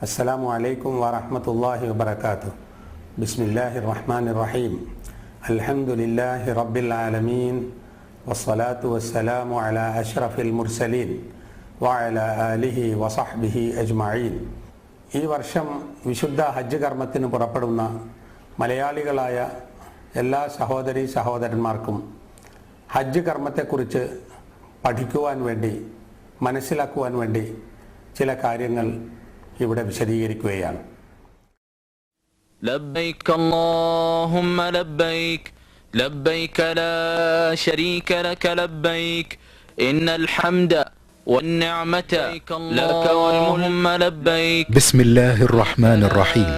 السلام عليكم ورحمة الله وبركاته. بسم الله الرحمن الرحيم. الحمد لله رب العالمين والصلاة والسلام على أشرف المرسلين وعلى آله وصحبه أجمعين. ഈ വർഷം വിശുദ്ധ ഹജ്ജ് കർമ്മത്തിന് പുറപ്പെടുന്ന മലയാളികളായ എല്ലാ സഹോദരീ സഹോദരന്മാർക്കും ഹജ്ജ് കർമ്മത്തെക്കുറിച്ച് പഠിക്കുവാൻ വേണ്ടി മനസ്സിലാക്കുവാൻ വേണ്ടി ചില കാര്യങ്ങൾ ഇവിടെ വിശദീകരിക്കുകയാണ്. ലബ്ബൈക അല്ലാഹുമ്മ ലബ്ബൈക ലബ്ബൈക ലാ ശരീക ലക ലബ്ബൈക ഇന്നൽ ഹംദ والنعمة لك والملك لبيك. بسم الله الرحمن الرحيم.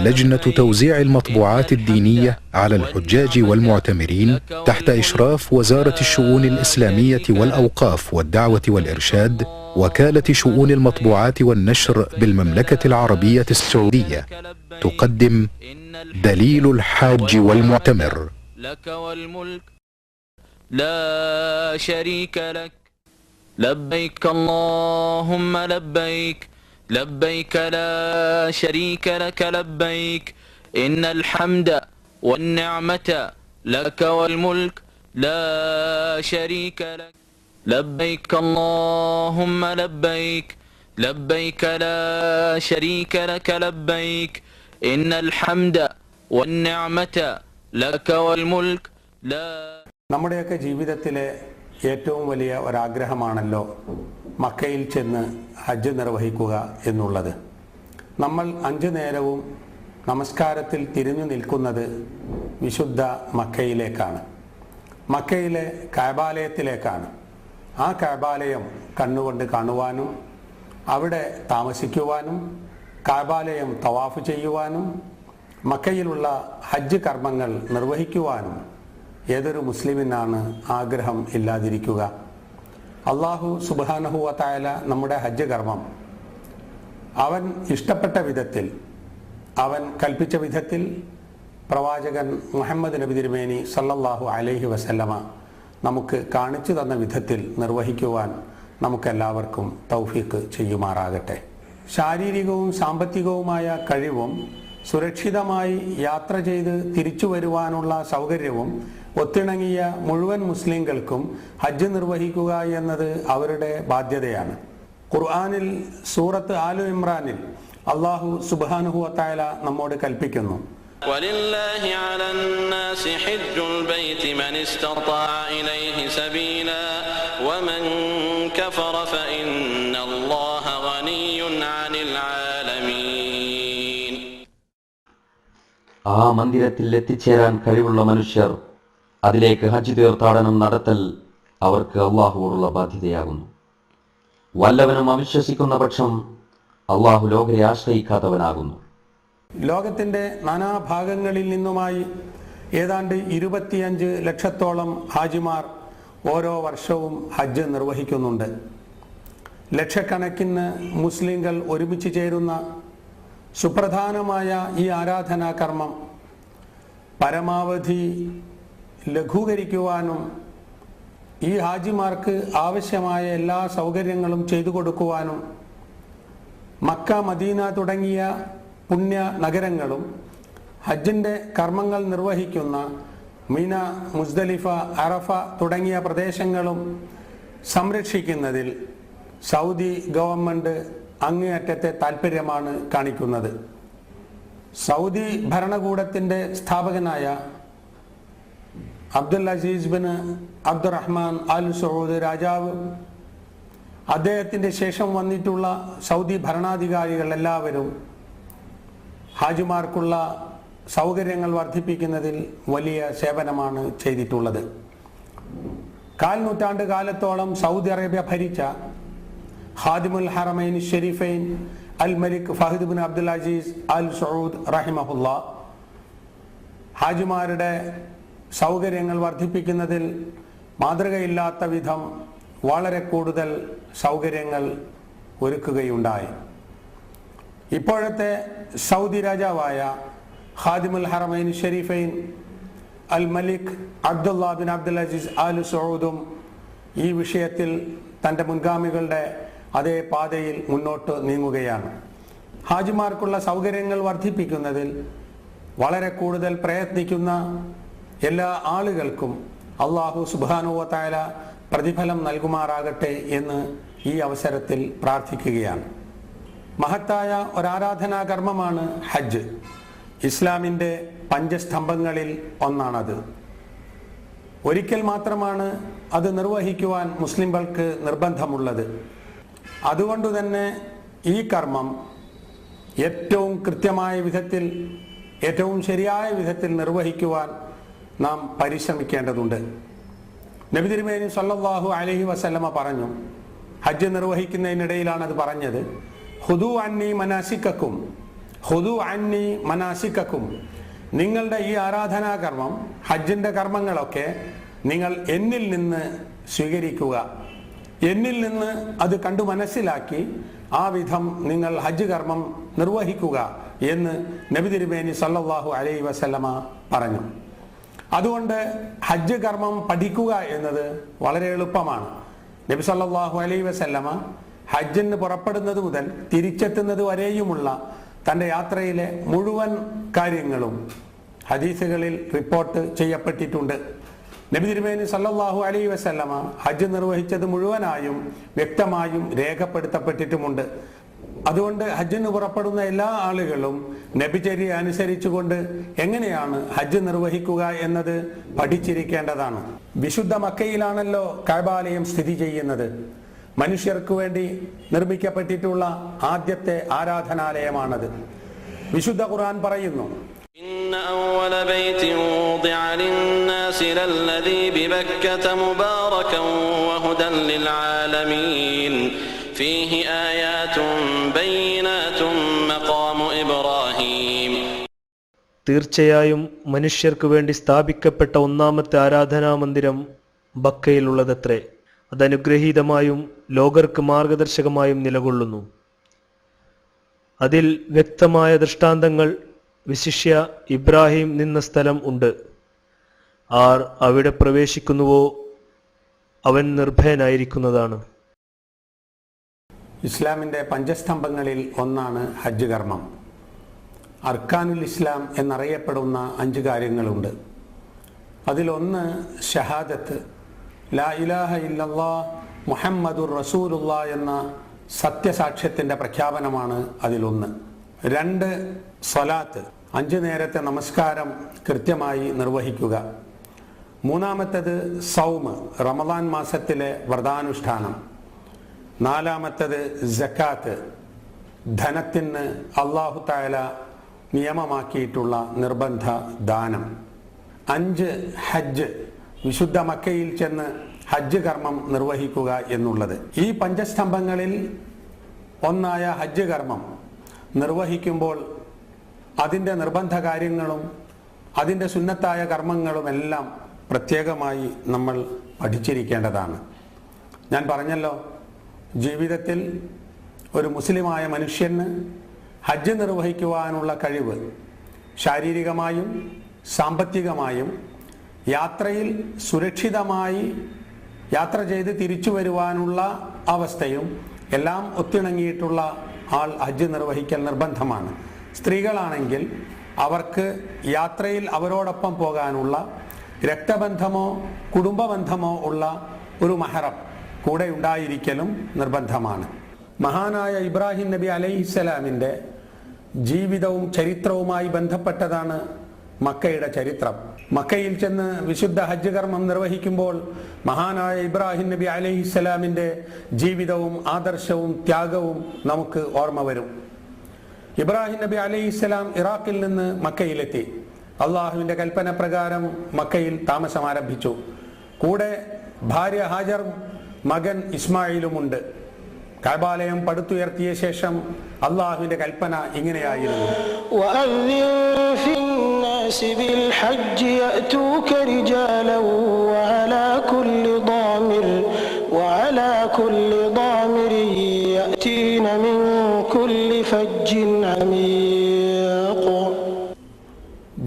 لجنة توزيع المطبوعات الدينية على الحجاج والمعتمرين تحت إشراف وزارة الشؤون الإسلامية والأوقاف والدعوة والإرشاد وكالة شؤون المطبوعات والنشر بالمملكة العربية السعودية تقدم دليل الحاج والمعتمر. لك والملك لا شريك لك. لبيك اللهم لبيك لبيك لا شريك لك لبيك إن الحمد والنعمة لك والملك لا شريك لك. لبيك اللهم لبيك لبيك لا شريك لك لبيك إن الحمد والنعمة لك والملك لا. നമ്മുടെയൊക്കെ ജീവിതത്തിലെ ഏറ്റവും വലിയ ഒരാഗ്രഹമാണല്ലോ മക്കയിൽ ചെന്ന് ഹജ്ജ് നിർവഹിക്കുക എന്നുള്ളത്. നമ്മൾ 5 നേരവും നമസ്കാരത്തിൽ തിരിഞ്ഞു നിൽക്കുന്നത് വിശുദ്ധ മക്കയിലേക്കാണ്, മക്കയിലെ കഅബാലയത്തിലേക്കാണ്. ആ കഅബാലയം കണ്ണുകൊണ്ട് കാണുവാനും അവിടെ താമസിക്കുവാനും കഅബാലയം തവാഫ് ചെയ്യുവാനും മക്കയിലുള്ള ഹജ്ജ് കർമ്മങ്ങൾ നിർവഹിക്കുവാനും ഏതൊരു മുസ്ലിമിനാണ് ആഗ്രഹം ഇല്ലാതിരിക്കുക? അല്ലാഹു സുബ്ഹാനഹു വ തആല നമ്മുടെ ഹജ്ജ് കർമ്മം അവൻ ഇഷ്ടപ്പെട്ട വിധത്തിൽ, അവൻ കൽപ്പിച്ച വിധത്തിൽ പ്രവാചകൻ മുഹമ്മദ് നബി തിരുമേനി സല്ലല്ലാഹു അലൈഹി വസല്ലമ നമുക്ക് കാണിച്ചു തന്ന വിധത്തിൽ നിർവഹിക്കുവാൻ നമുക്കെല്ലാവർക്കും തൗഫീഖ് ചെയ്യുമാറാകട്ടെ. ശാരീരികവും സാമ്പത്തികവുമായ കഴിവും സുരക്ഷിതമായി യാത്ര ചെയ്ത് തിരിച്ചു വരുവാനുള്ള സൗകര്യവും ഒത്തിണങ്ങിയ മുഴുവൻ മുസ്ലിങ്ങൾക്കും ഹജ്ജ് നിർവഹിക്കുക എന്നത് അവരുടെ ബാധ്യതയാണ്. ഖുർആനിൽ സൂറത്ത് ആലു ഇമ്രാനിൽ അല്ലാഹു സുബ്ഹാനഹു വ തആല നമ്മോട് കൽപ്പിക്കുന്നു, വലില്ലാഹി അലന്നാസി ഹജ്ജുൽ ബൈതി മൻ ഇസ്തതാഅ ഇലൈഹി സബീലാ വമൻ കഫറ ഫഇന്നല്ലാഹ ഗനിയ്യുൻ അനിൽ ആലമീൻ. ആ മന്ദിരത്തിൽ എത്തിച്ചേരാൻ കഴിവുള്ള മനുഷ്യർ അതിലേക്ക് ഹജ്ജ് തീർത്ഥാടനം നടത്തൽ അവർക്ക് അള്ളാഹുവോടുള്ള ബാധ്യതയാകുന്നു. വല്ലവനും അവിശ്വസിക്കുന്ന പക്ഷം അള്ളാഹു ലോകരെ ആശ്രയിക്കാത്തവനാകുന്നു. ലോകത്തിൻ്റെ നാനാഭാഗങ്ങളിൽ നിന്നുമായി ഏതാണ്ട് 25 ലക്ഷത്തോളം ഹാജിമാർ ഓരോ വർഷവും ഹജ്ജ് നിർവഹിക്കുന്നുണ്ട്. ലക്ഷക്കണക്കിന് മുസ്ലിങ്ങൾ ഒരുമിച്ച് ചേരുന്ന സുപ്രധാനമായ ഈ ആരാധനാ കർമ്മം പരമാവധി ലഘൂകരിക്കുവാനും ഈ ഹാജിമാർക്ക് ആവശ്യമായ എല്ലാ സൗകര്യങ്ങളും ചെയ്തു കൊടുക്കുവാനും മക്ക, മദീന തുടങ്ങിയ പുണ്യ നഗരങ്ങളും ഹജ്ജിൻ്റെ കർമ്മങ്ങൾ നിർവഹിക്കുന്ന മിന, മുസ്ദലിഫ, അറഫ തുടങ്ങിയ പ്രദേശങ്ങളും സംരക്ഷിക്കുന്നതിൽ സൗദി ഗവൺമെൻറ് അങ്ങേയറ്റത്തെ താൽപ്പര്യമാണ് കാണിക്കുന്നത്. സൗദി ഭരണകൂടത്തിൻ്റെ സ്ഥാപകനായ Abdul Aziz bin Abdulrahman Al Saud രാജാവ്, അദ്ദേഹത്തിൻ്റെ ശേഷം വന്നിട്ടുള്ള സൗദി ഭരണാധികാരികൾ എല്ലാവരും ഹാജിമാർക്കുള്ള സൗകര്യങ്ങൾ വർദ്ധിപ്പിക്കുന്നതിൽ വലിയ സേവനമാണ് ചെയ്തിട്ടുള്ളത്. 4 നൂറ്റാണ്ട് കാലത്തോളം സൗദി അറേബ്യ ഭരിച്ച ഖാദിമുൽ ഹറമൈൻ ഷരീഫൈൻ അൽ മലിക് Fahd bin Abdul Aziz al Saud റഹിമഹുല്ലാ ഹാജിമാരുടെ സൗകര്യങ്ങൾ വർദ്ധിപ്പിക്കുന്നതിൽ മാതൃകയില്ലാത്ത വിധം വളരെ കൂടുതൽ സൗകര്യങ്ങൾ ഒരുക്കുകയുണ്ടായി. ഇപ്പോഴത്തെ സൗദി രാജാവായ ഖാദിമുൽ ഹറമൈൻ ഷരീഫൈൻ അൽ മലിക് Abdullah bin Abdul Aziz al സഊദും ഈ വിഷയത്തിൽ തൻ്റെ മുൻഗാമികളുടെ അതേ പാതയിൽ മുന്നോട്ട് നീങ്ങുകയാണ്. ഹാജിമാർക്കുള്ള സൗകര്യങ്ങൾ വർദ്ധിപ്പിക്കുന്നതിൽ വളരെ കൂടുതൽ പ്രയത്നിക്കുന്ന എല്ലാ ആളുകൾക്കും അല്ലാഹു സുബ്ഹാനഹു വ തആല പ്രതിഫലം നൽകുമാറാകട്ടെ എന്ന് ഈ അവസരത്തിൽ പ്രാർത്ഥിക്കുകയാണ്. മഹത്തായ ഒരാരാധനാ കർമ്മമാണ് ഹജ്ജ്. ഇസ്ലാമിൻ്റെ പഞ്ചസ്തംഭങ്ങളിൽ ഒന്നാണത്. ഒരിക്കൽ മാത്രമാണ് അത് നിർവഹിക്കുവാൻ മുസ്ലിംകൾക്ക് നിർബന്ധമുള്ളത്. അതുകൊണ്ട് തന്നെ ഈ കർമ്മം ഏറ്റവും കൃത്യമായ വിധത്തിൽ, ഏറ്റവും ശരിയായ വിധത്തിൽ നിർവഹിക്കുവാൻ നാം പരിശ്രമിക്കേണ്ടതുണ്ട്. നബി തിരുമേനി സല്ലല്ലാഹു അലൈഹി വസല്ലമ പറഞ്ഞു, ഹജ്ജ് നിർവഹിക്കുന്നതിനിടയിലാണ് അത് പറഞ്ഞത്, ഖുദൂ അന്നി മനാസിക്കക്കും, ഖുദൂ അന്നി മനാസിക്കക്കും, നിങ്ങളുടെ ഈ ആരാധനാകർമ്മം, ഹജ്ജിൻ്റെ കർമ്മങ്ങളൊക്കെ നിങ്ങൾ എന്നിൽ നിന്ന് സ്വീകരിക്കുക, എന്നിൽ നിന്ന് അത് കണ്ടു മനസ്സിലാക്കി ആ വിധം നിങ്ങൾ ഹജ്ജ് കർമ്മം നിർവഹിക്കുക എന്ന് നബി തിരുമേനി സല്ലല്ലാഹു അലൈഹി വസല്ലമ പറഞ്ഞു. അതുകൊണ്ട് ഹജ്ജ് കർമ്മം പഠിക്കുക എന്നത് വളരെ എളുപ്പമാണ്. നബി സല്ലല്ലാഹു അലൈഹി വസല്ലമ ഹജ്ജിന് പുറപ്പെടുന്നത് മുതൽ തിരിച്ചെത്തുന്നത് വരെയുമുള്ള തൻ്റെ യാത്രയിലെ മുഴുവൻ കാര്യങ്ങളും ഹദീസുകളിൽ റിപ്പോർട്ട് ചെയ്യപ്പെട്ടിട്ടുണ്ട്. നബി തിരുമേനി സല്ലല്ലാഹു അലൈഹി വസല്ലമ ഹജ്ജ് നിർവഹിച്ചത് മുഴുവനായും വ്യക്തമായും രേഖപ്പെടുത്തപ്പെട്ടിട്ടുമുണ്ട്. അതുകൊണ്ട് ഹജ്ജിന് പുറപ്പെടുന്ന എല്ലാ ആളുകളും നബിചര്യ അനുസരിച്ചുകൊണ്ട് എങ്ങനെയാണ് ഹജ്ജ് നിർവഹിക്കുക എന്നത് പഠിച്ചിരിക്കേണ്ടതാണ്. വിശുദ്ധ മക്കയിലാണല്ലോ കഅബാലയം സ്ഥിതി ചെയ്യുന്നത്. മനുഷ്യർക്ക് വേണ്ടി നിർമ്മിക്കപ്പെട്ടിട്ടുള്ള ആദ്യത്തെ ആരാധനാലയമാണത്. വിശുദ്ധ ഖുർആൻ പറയുന്നു, إن أول بيت وضع للناس للذي ببكة مباركا وهدى للعالمين فيه آيات بينات مقام إبراهيم. തീർച്ചയായും മനുഷ്യർക്ക് വേണ്ടി സ്ഥാപിക്കപ്പെട്ട ഒന്നാമത്തെ ആരാധനാ മന്ദിരം ബക്കയിലുള്ളതത്രേ. അത് അനുഗ്രഹീതമായും ലോകർക്ക് മാർഗദർശകമായും നിലകൊള്ളുന്നു. അതിൽ വ്യക്തമായ ദൃഷ്ടാന്തങ്ങൾ വിശിഷ്യ ഇബ്രാഹിം നിന്ന സ്ഥലം ഉണ്ട്. ആർ അവിടെ പ്രവേശിക്കുന്നുവോ അവൻ നിർഭയനായിരിക്കുന്നതാണ്. ഇസ്ലാമിൻ്റെ പഞ്ചസ്തംഭങ്ങളിൽ ഒന്നാണ് ഹജ്ജ് കർമ്മം. അർക്കാനുൽ ഇസ്ലാം എന്നറിയപ്പെടുന്ന 5 കാര്യങ്ങളുണ്ട്. അതിലൊന്ന് ഷഹാദത്ത്, ലാ ഇലാഹ ഇല്ലല്ലാഹ് മുഹമ്മദുർ റസൂലുള്ളാഹ് എന്ന സത്യസാക്ഷ്യത്തിൻ്റെ പ്രഖ്യാപനമാണ് അതിലൊന്ന്. 2 സ്വലാത്ത്, 5 നേരത്തെ നമസ്കാരം കൃത്യമായി നിർവഹിക്കുക. 3-മത്തേത് സൗമ്, റമദാൻ മാസത്തിലെ വ്രതാനുഷ്ഠാനം. 4-മത്തേത് സക്കാത്ത്, ധനത്തിന് അല്ലാഹു തആല നിയമമാക്കിയിട്ടുള്ള നിർബന്ധ ദാനം. 5 ഹജ്ജ്, വിശുദ്ധ മക്കയിൽ ചെന്ന് ഹജ്ജ് കർമ്മം നിർവഹിക്കുക എന്നുള്ളത്. ഈ പഞ്ചസ്തംഭങ്ങളിൽ ഒന്നായ ഹജ്ജ് കർമ്മം നിർവഹിക്കുമ്പോൾ അതിൻ്റെ നിർബന്ധ കാര്യങ്ങളും അതിൻ്റെ സുന്നത്തായ കർമ്മങ്ങളുമെല്ലാം പ്രത്യേകമായി നമ്മൾ പഠിച്ചിരിക്കേണ്ടതാണ്. ഞാൻ പറഞ്ഞല്ലോ, ജീവിതത്തിൽ ഒരു മുസ്ലിമായ മനുഷ്യന് ഹജ്ജ് നിർവഹിക്കുവാനുള്ള കഴിവ് ശാരീരികമായും സാമ്പത്തികമായും യാത്രയിൽ സുരക്ഷിതമായി യാത്ര ചെയ്ത് തിരിച്ചു വരുവാനുള്ള അവസ്ഥയും എല്ലാം ഒത്തിണങ്ങിയിട്ടുള്ള ആൾ ഹജ്ജ് നിർവഹിക്കൽ നിർബന്ധമാണ്. സ്ത്രീകളാണെങ്കിൽ അവർക്ക് യാത്രയിൽ അവരോടൊപ്പം പോകാനുള്ള രക്തബന്ധമോ കുടുംബബന്ധമോ ഉള്ള ഒരു മഹറം കൂടെ ഉണ്ടായിരിക്കലും നിർബന്ധമാണ്. മഹാനായ ഇബ്രാഹിം നബി അലൈഹിസ്സലാമിൻ്റെ ജീവിതവും ചരിത്രവുമായി ബന്ധപ്പെട്ടതാണ് മക്കയുടെ ചരിത്രം. മക്കയിൽ ചെന്ന് വിശുദ്ധ ഹജ്ജ് കർമ്മം നിർവഹിക്കുമ്പോൾ മഹാനായ ഇബ്രാഹിം നബി അലൈഹിസ്സലാമിൻ്റെ ജീവിതവും ആദർശവും ത്യാഗവും നമുക്ക് ഓർമ്മ വരും. ഇബ്രാഹിം നബി അലൈഹിസ്സലാം ഇറാഖിൽ നിന്ന് മക്കയിലെത്തി. അള്ളാഹുവിൻ്റെ കൽപ്പന പ്രകാരം മക്കയിൽ താമസം ആരംഭിച്ചു. കൂടെ ഭാര്യ ഹാജർ, മകൻ ഇസ്മായിലുമുണ്ട്. കഅബാലയം പടുത്തുയർത്തിയ ശേഷം അള്ളാഹുവിൻ്റെ കൽപ്പന ഇങ്ങനെയായിരുന്നു: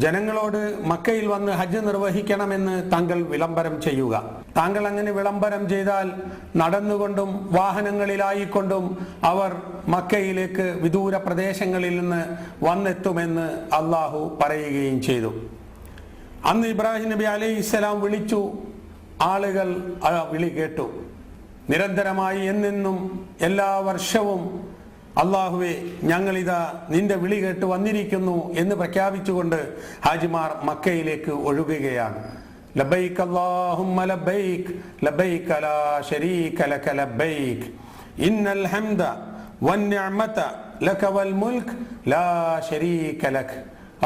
ജനങ്ങളോട് മക്കയിൽ വന്ന് ഹജ്ജ് നിർവഹിക്കണമെന്ന് താങ്കൾ വിളംബരം ചെയ്യുക. താങ്കൾ അങ്ങനെ വിളംബരം ചെയ്താൽ നടന്നുകൊണ്ടും വാഹനങ്ങളിലായിക്കൊണ്ടും അവർ മക്കയിലേക്ക് വിദൂര പ്രദേശങ്ങളിൽ നിന്ന് വന്നെത്തുമെന്ന് അള്ളാഹു പറയുകയും ചെയ്തു. അന്ന് ഇബ്രാഹിം നബി അലൈഹിസ്സലാം വിളിച്ചു. ആളുകൾ ആ വിളി കേട്ടു. നിരന്തരമായി എന്നെന്നും എല്ലാ വർഷവും അള്ളാഹുവെ, ഞങ്ങളിതാ നിന്റെ വിളി കേട്ട് വന്നിരിക്കുന്നു എന്ന് പ്രഖ്യാപിച്ചുകൊണ്ട് ഹാജിമാർ മക്കയിലേക്ക് ഒഴുകുകയാണ്. ലബൈക് അല്ലാഹുമ്മ ലബൈക് ലബൈക ലാ ശരീക ലക ലബൈക് ഇന്നൽ ഹംദ വന്നിഅമത ലക വൽ മുൽക്ക് ലാ ശരീക ലക.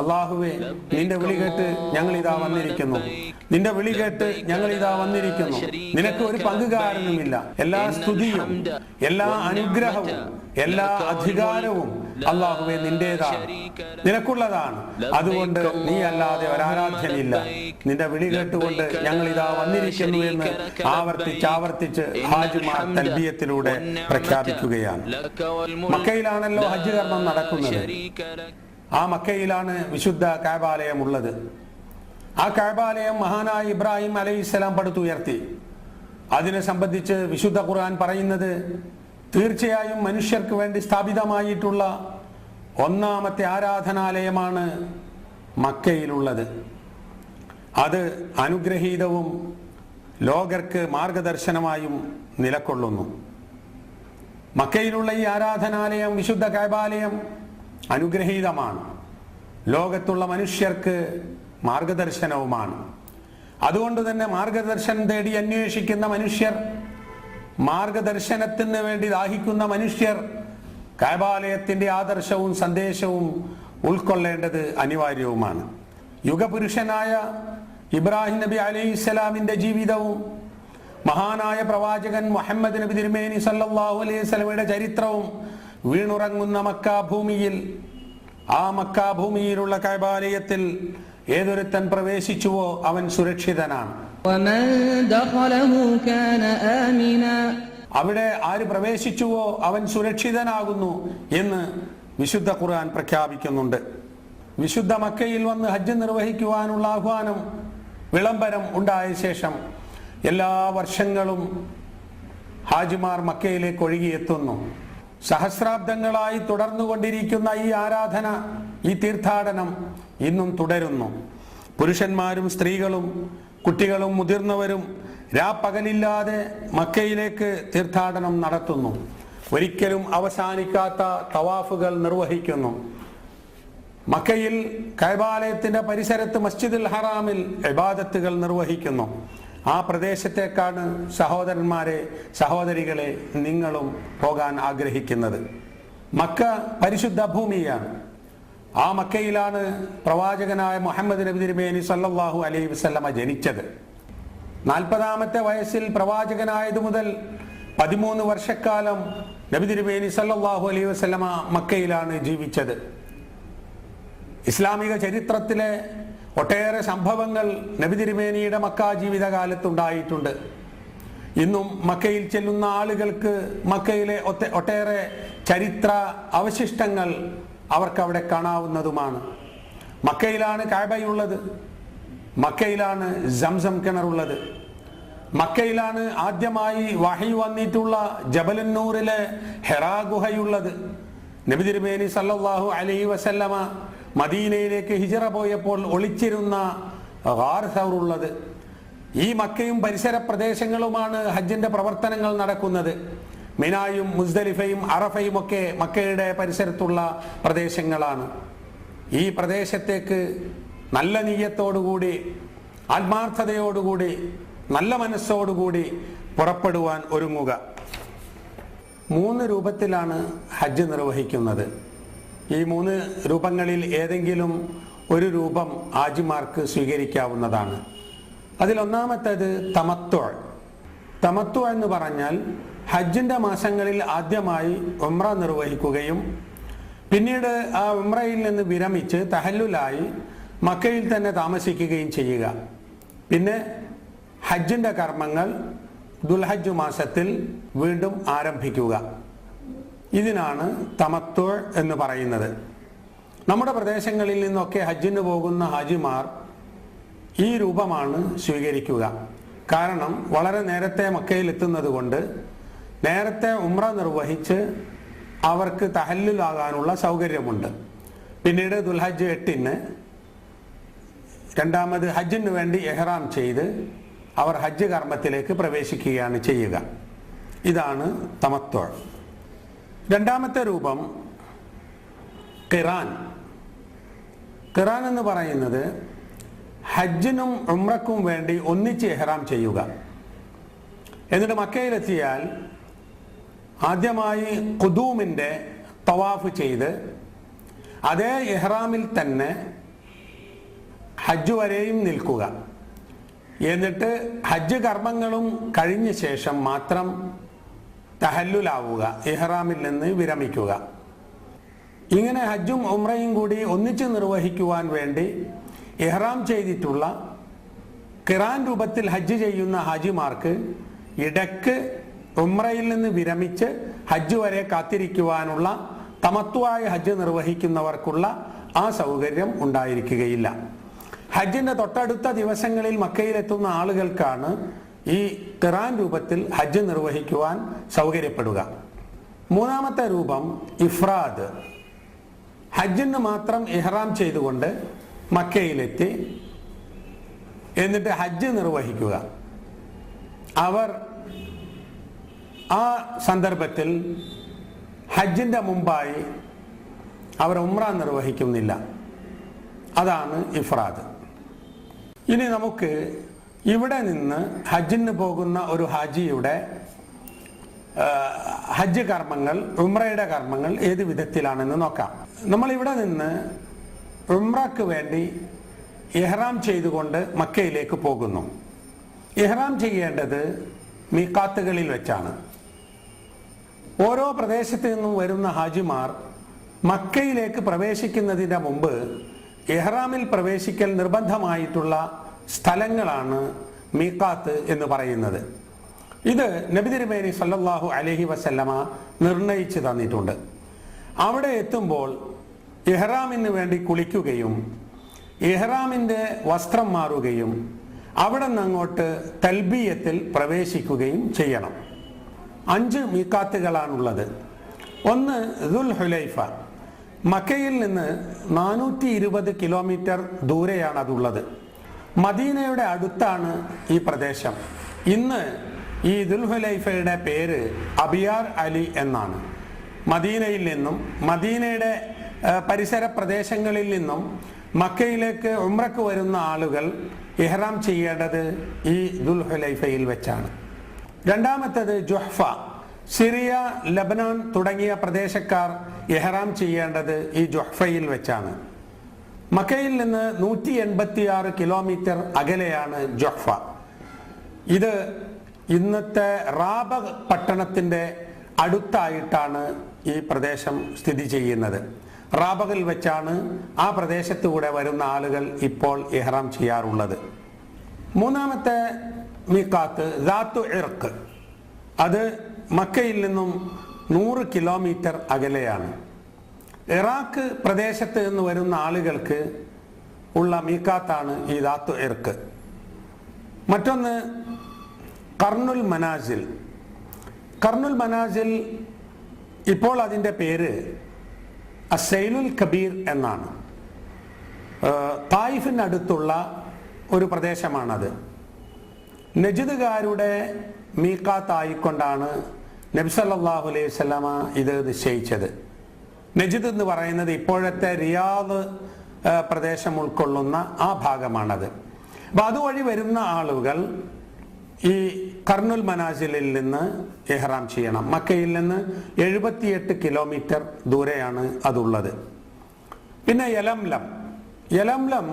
അള്ളാഹുവെ, നിന്റെ വിളി കേട്ട് ഞങ്ങൾ ഇതാ വന്നിരിക്കുന്നു. നിന്റെ വിളി കേട്ട് ഞങ്ങൾ ഇതാ വന്നിരിക്കുന്നു. നിനക്ക് ഒരു പങ്കുകാരനുമില്ല. എല്ലാ സ്തുതിയും എല്ലാ അനുഗ്രഹവും എല്ലാ അധികാരവും അള്ളാഹുവെ നിന്റേതാണ്, നിനക്കുള്ളതാണ്. അതുകൊണ്ട് നീ അല്ലാതെ ഒരാരാധ്യനില്ല. നിന്റെ വിളി കേട്ടുകൊണ്ട് ഞങ്ങൾ ഇതാ വന്നിരിക്കുന്നു എന്ന് ആവർത്തിച്ച് ഹാജിമാർ തൽബിയത്തിലൂടെ പ്രഖ്യാപിക്കുകയാണ്. മക്കയിലാണല്ലോ ഹജ്ജ് കർമ്മം നടക്കുന്നത്. ആ മക്കയിലാണ് വിശുദ്ധ കഅബാലയം ഉള്ളത്. ആ കഅബാലയം മഹാനായ ഇബ്രാഹിം അലൈഹിസ്സലാം പടുത്തുയർത്തി. അതിനെ സംബന്ധിച്ച് വിശുദ്ധ ഖുർആൻ പറയുന്നത്, തീർച്ചയായും മനുഷ്യർക്ക് വേണ്ടി സ്ഥാപിതമായിട്ടുള്ള ഒന്നാമത്തെ ആരാധനാലയമാണ് മക്കയിലുള്ളത്. അത് അനുഗ്രഹീതവും ലോകർക്ക് മാർഗദർശനമായും നിലകൊള്ളുന്നു. മക്കയിലുള്ള ഈ ആരാധനാലയം, വിശുദ്ധ കഅബാലയം അനുഗ്രഹീതമാണ്. ലോകത്തുള്ള മനുഷ്യർക്ക് മാർഗദർശനവുമാണ്. അതുകൊണ്ട് തന്നെ മാർഗദർശനം തേടി അന്വേഷിക്കുന്ന മനുഷ്യർ, മാർഗദർശനത്തിന് വേണ്ടി ദാഹിക്കുന്ന മനുഷ്യർ കഅബാലയത്തിന്റെ ആദർശവും സന്ദേശവും ഉൾക്കൊള്ളേണ്ടത് അനിവാര്യവുമാണ്. യുഗപുരുഷനായ ഇബ്രാഹിം നബി അലൈഹിസ്സലാമിന്റെ ജീവിതവും മഹാനായ പ്രവാചകൻ മുഹമ്മദ് നബി തിരുമേനി സല്ലല്ലാഹു അലൈഹി വസല്ലമയുടെ ചരിത്രവും വീണുറങ്ങുന്ന മക്കാഭൂമിയിൽ, ആ മക്കാഭൂമിയിലുള്ള കഅബാലയത്തിൽ ഏതൊരുത്തൻ പ്രവേശിച്ചുവോ അവൻ സുരക്ഷിതനാണ്. അവിടെ ആര് പ്രവേശിച്ചുവോ അവൻ സുരക്ഷിതനാകുന്നു എന്ന് വിശുദ്ധ ഖുർആൻ പ്രഖ്യാപിക്കുന്നുണ്ട്. വിശുദ്ധ മക്കയിൽ വന്ന് ഹജ്ജ് നിർവഹിക്കുവാനുള്ള ആഹ്വാനം, വിളംബരം ഉണ്ടായ ശേഷം എല്ലാ വർഷങ്ങളും ഹാജിമാർ മക്കയിലേക്ക് ഒഴുകിയെത്തുന്നു. സഹസ്രാബ്ദങ്ങളായി തുടർന്നുകൊണ്ടിരിക്കുന്ന ഈ ആരാധന, ഈ തീർത്ഥാടനം ഇന്നും തുടരുന്നു. പുരുഷന്മാരും സ്ത്രീകളും കുട്ടികളും മുതിർന്നവരും രാപ്പകലില്ലാതെ മക്കയിലേക്ക് തീർത്ഥാടനം നടത്തുന്നു. ഒരിക്കലും അവസാനിക്കാത്ത തവാഫുകൾ നിർവഹിക്കുന്നു. മക്കയിൽ കഅബാലയത്തിന്റെ പരിസരത്ത് മസ്ജിദുൽ ഹറാമിൽ ഇബാദത്തുകൾ നിർവഹിക്കുന്നു. ആ പ്രദേശത്തേക്കാണ് സഹോദരന്മാരെ, സഹോദരികളെ, നിങ്ങളും പോകാൻ ആഗ്രഹിക്കുന്നത്. മക്ക പരിശുദ്ധ ഭൂമിയാണ്. ആ മക്കയിലാണ് പ്രവാചകനായ മുഹമ്മദ് നബി തിരുമേനി സല്ലല്ലാഹു അലൈഹി വസല്ലമ ജനിച്ചത്. 40-ാമത്തെ വയസ്സിൽ പ്രവാചകനായതു മുതൽ 13 വർഷക്കാലം നബി തിരുമേനി സല്ലല്ലാഹു അലൈഹി വസല്ലമ മക്കയിലാണ് ജീവിച്ചത്. ഇസ്ലാമിക ചരിത്രത്തിലെ ഒട്ടേറെ സംഭവങ്ങൾ നബി തിരുമേനിയുടെ മക്ക ജീവിതകാലത്തുണ്ടായിട്ടുണ്ട്. ഇന്നും മക്കയിൽ ചെല്ലുന്ന ആളുകൾക്ക് മക്കയിലെ ഒട്ടേറെ ചരിത്ര അവശിഷ്ടങ്ങൾ അവർക്കവിടെ കാണാവുന്നതുമാണ്. മക്കയിലാണ് കഅബയുള്ളത്. മക്കയിലാണ് സംസം കിണറുള്ളത്. മക്കയിലാണ് ആദ്യമായി വഹി വന്നിട്ടുള്ള ജബലുന്നൂറിലെ ഹിറാ ഗുഹയുള്ളത്. നബി തിരുമേനി സല്ലല്ലാഹു അലൈഹി വസല്ലമ മദീനയിലേക്ക് ഹിജറ പോയപ്പോൾ ഒളിച്ചിരുന്ന ഗാർ സൗർ ഉള്ളത്. ഈ മക്കയും പരിസര പ്രദേശങ്ങളുമാണ് ഹജ്ജിന്റെ പ്രവർത്തനങ്ങൾ നടക്കുന്നത്. മിനായും മുസ്ദലിഫയും അറഫയും ഒക്കെ മക്കയുടെ പരിസരത്തുള്ള പ്രദേശങ്ങളാണ്. ഈ പ്രദേശത്തേക്ക് നല്ല നീയത്തോടുകൂടി, ആത്മാർത്ഥതയോടുകൂടി, നല്ല മനസ്സോടുകൂടി പുറപ്പെടുവാൻ ഒരുങ്ങുക. 3 രൂപത്തിലാണ് ഹജ്ജ് നിർവഹിക്കുന്നത്. ഈ 3 രൂപങ്ങളിൽ ഏതെങ്കിലും ഒരു രൂപം ഹാജിമാർക്ക് സ്വീകരിക്കാവുന്നതാണ്. അതിലൊന്നാമത്തേത് തമത്തു. തമത്തു എന്ന് പറഞ്ഞാൽ ഹജ്ജിന്റെ മാസങ്ങളിൽ ആദ്യമായി ഉംറ നിർവഹിക്കുകയും പിന്നീട് ആ ഉംറയിൽ നിന്ന് വിരമിച്ച് തഹല്ലുലായി മക്കയിൽ തന്നെ താമസിക്കുകയും ചെയ്യുക. പിന്നെ ഹജ്ജിന്റെ കർമ്മങ്ങൾ ദുൽഹജ്ജ് മാസത്തിൽ വീണ്ടും ആരംഭിക്കുക. ഇതിനാണ് തമത്തു എന്ന് പറയുന്നത്. നമ്മുടെ പ്രദേശങ്ങളിൽ നിന്നൊക്കെ ഹജ്ജിന് പോകുന്ന ഹാജിമാർ ഈ രൂപമാണ് സ്വീകരിക്കുക. കാരണം വളരെ നേരത്തെ മക്കയിൽ എത്തുന്നത് കൊണ്ട് നേരത്തെ ഉംറ നിർവഹിച്ച് അവർക്ക് തഹല്ലുലാകാനുള്ള സൗകര്യമുണ്ട്. പിന്നീട് ദുൽഹജ്ജ് 8-ന് രണ്ടാമത് ഹജ്ജിന് വേണ്ടി ഇഹ്റാം ചെയ്ത് അവർ ഹജ്ജ് കർമ്മത്തിലേക്ക് പ്രവേശിക്കുകയാണ് ചെയ്യുക. ഇതാണ് തമത്തു. രണ്ടാമത്തെ രൂപം ഖിറാൻ. ഖിറാൻ എന്ന് പറയുന്നത് ഹജ്ജിനും ഉംറക്കും വേണ്ടി ഒന്നിച്ച് ഇഹ്റാം ചെയ്യുക. എന്നിട്ട് മക്കയിലെത്തിയാൽ ആദ്യമായി ഖുദൂമിൻ്റെ തവാഫ് ചെയ്ത് അതേ ഇഹ്റാമിൽ തന്നെ ഹജ്ജ് വരെയും നിൽക്കുക. എന്നിട്ട് ഹജ്ജ് കർമ്മങ്ങളും കഴിഞ്ഞ ശേഷം മാത്രം തഹല്ലുലാവുക, ഇഹ്റാമിൽ നിന്ന് വിരമിക്കുക. ഇങ്ങനെ ഹജ്ജും ഉംറയും കൂടി ഒന്നിച്ച് നിർവഹിക്കുവാൻ വേണ്ടി ഇഹ്റാം ചെയ്തിട്ടുള്ള ഖിറാൻ രൂപത്തിൽ ഹജ്ജ് ചെയ്യുന്ന ഹാജിമാർക്ക് ഇടയ്ക്ക് ഉംറയിൽ നിന്ന് വിരമിച്ച് ഹജ്ജ് വരെ കാത്തിരിക്കുവാനുള്ള തമത്വായ ഹജ്ജ് നിർവഹിക്കുന്നവർക്കുള്ള ആ സൗകര്യം ഉണ്ടായിരിക്കുകയില്ല. ഹജ്ജിന്റെ തൊട്ടടുത്ത ദിവസങ്ങളിൽ മക്കയിലെത്തുന്ന ആളുകൾക്കാണ് ഈ ഖിറാൻ രൂപത്തിൽ ഹജ്ജ് നിർവഹിക്കുവാൻ സൗകര്യപ്പെടുക. മൂന്നാമത്തെ രൂപം ഇഫ്രാദ്. ഹജ്ജിന് മാത്രം ഇഹ്റാം ചെയ്തുകൊണ്ട് മക്കയിലെത്തി എന്നിട്ട് ഹജ്ജ് നിർവഹിക്കുക. അവർ ആ സന്ദർഭത്തിൽ ഹജ്ജിന്റെ മുമ്പായി അവർ ഉംറ നിർവഹിക്കുന്നില്ല. അതാണ് ഇഫ്രാദ്. ഇനി നമുക്ക് ഇവിടെ നിന്ന് ഹജ്ജിന് പോകുന്ന ഒരു ഹാജിയുടെ ഹജ്ജ് കർമ്മങ്ങൾ, ഉംറയുടെ കർമ്മങ്ങൾ ഏത് വിധത്തിലാണെന്ന് നോക്കാം. നമ്മൾ ഇവിടെ നിന്ന് ഉംറക്ക് വേണ്ടി ഇഹ്റാം ചെയ്തുകൊണ്ട് മക്കയിലേക്ക് പോകുന്നു. ഇഹ്റാം ചെയ്യേണ്ടത് മീഖാത്തുകളിൽ വെച്ചാണ്. ഓരോ പ്രദേശത്ത് നിന്നും വരുന്ന ഹാജിമാർ മക്കയിലേക്ക് പ്രവേശിക്കുന്നതിന് മുമ്പ് ഇഹ്റാമിൽ പ്രവേശിക്കൽ നിർബന്ധമായിട്ടുള്ള സ്ഥലങ്ങളാണ് മീഖാത്ത് എന്ന് പറയുന്നത്. ഇത് നബി തിരുമേനി സല്ലല്ലാഹു അലൈഹി വസല്ലമ നിർണയിച്ചു തന്നിട്ടുണ്ട്. അവിടെ എത്തുമ്പോൾ ഇഹ്റാമിന് വേണ്ടി കുളിക്കുകയും ഇഹ്റാമിൻ്റെ വസ്ത്രം മാറുകയും അവിടെ നിന്ന് അങ്ങോട്ട് തൽബിയത്തിൽ പ്രവേശിക്കുകയും ചെയ്യണം. 5 മീഖാത്തുകളാണുള്ളത്. ഒന്ന് ദുൽഹുലൈഫ. മക്കയിൽ നിന്ന് 420 കിലോമീറ്റർ ദൂരെയാണ് അതുള്ളത്. മദീനയുടെ അടുത്താണ് ഈ പ്രദേശം. ഇന്ന് ഈ ദുൽഹുലൈഫയുടെ പേര് അബിയാർ അലി എന്നാണ്. മദീനയിൽ നിന്നും മദീനയുടെ പരിസര പ്രദേശങ്ങളിൽ നിന്നും മക്കയിലേക്ക് ഉംറക്ക് വരുന്ന ആളുകൾ ഇഹ്റാം ചെയ്യേണ്ടത് ഈ ദുൽഹുലൈഫയിൽ വെച്ചാണ്. രണ്ടാമത്തേത് ജുഹ്ഫ. സിറിയ, ലബനാൻ തുടങ്ങിയ പ്രദേശക്കാർ ഇഹ്റാം ചെയ്യേണ്ടത് ഈ ജുഹ്ഫയിൽ വെച്ചാണ്. മക്കയിൽ നിന്ന് 186 കിലോമീറ്റർ അകലെയാണ് ജുഹ്ഫ. ഇത് ഇന്നത്തെ റാബ പട്ടണത്തിൻ്റെ അടുത്തായിട്ടാണ് ഈ പ്രദേശം സ്ഥിതി ചെയ്യുന്നത്. റാബകിൽ വെച്ചാണ് ആ പ്രദേശത്തുകൂടെ വരുന്ന ആളുകൾ ഇപ്പോൾ ഇഹ്റാം ചെയ്യാറുള്ളത്. മൂന്നാമത്തെ മീഖാത്ത് ദാത്തു ഇർഖ്. അത് മക്കയിൽ നിന്നും 100 കിലോമീറ്റർ അകലെയാണ്. ഇറാഖ് പ്രദേശത്ത് നിന്ന് വരുന്ന ആളുകൾക്ക് ഉള്ള മീഖാത്താണ് ഈ ദാത്തു ഇർഖ്. മറ്റൊന്ന് കർണുൽ മനാസിൽ. കർണുൽ മനാസിൽ ഇപ്പോൾ അതിൻ്റെ പേര് അസൈലുൽ കബീർ എന്നാണ്. തായിഫിന് അടുത്തുള്ള ഒരു പ്രദേശമാണത്. നജിദുകാരുടെ മീഖാത്തായിക്കൊണ്ടാണ് നബി സല്ലല്ലാഹു അലൈഹി വസല്ലമ ഇത് നിശ്ചയിച്ചത്. നജിദ് എന്ന് പറയുന്നത് ഇപ്പോഴത്തെ റിയാദ് പ്രദേശം ഉൾക്കൊള്ളുന്ന ആ ഭാഗമാണത്. അപ്പം അതുവഴി വരുന്ന ആളുകൾ ഈ കർണുൽ മനാസിലിൽ നിന്ന് ഇഹ്റാം ചെയ്യണം. മക്കയിൽ നിന്ന് 78 കിലോമീറ്റർ ദൂരെയാണ് അതുള്ളത്. പിന്നെ യലംലം. യലംലം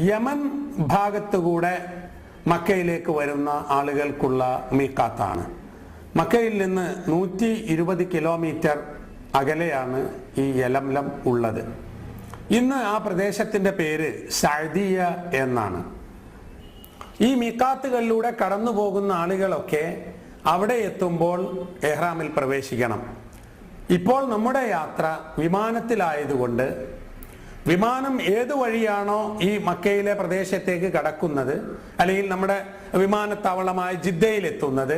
യമൻ ഭാഗത്തുകൂടെ മക്കയിലേക്ക് വരുന്ന ആളുകൾക്കുള്ള മീഖാത്താണ്. മക്കയിൽ നിന്ന് 120 കിലോമീറ്റർ അകലെയാണ് ഈ യലംലം ഉള്ളത്. ഇന്ന് ആ പ്രദേശത്തിൻ്റെ പേര് സഅദിയ എന്നാണ്. ഈ മീഖാത്തുകളിലൂടെ കടന്നു പോകുന്ന ആളുകളൊക്കെ അവിടെ എത്തുമ്പോൾ ഇഹ്റാമിൽ പ്രവേശിക്കണം. ഇപ്പോൾ നമ്മുടെ യാത്ര വിമാനത്തിലായതുകൊണ്ട് വിമാനം ഏത് വഴിയാണോ ഈ മക്കയിലെ പ്രദേശത്തേക്ക് കടക്കുന്നത്, അല്ലെങ്കിൽ നമ്മുടെ വിമാനത്താവളമായ ജിദ്ദയിലെത്തുന്നത്,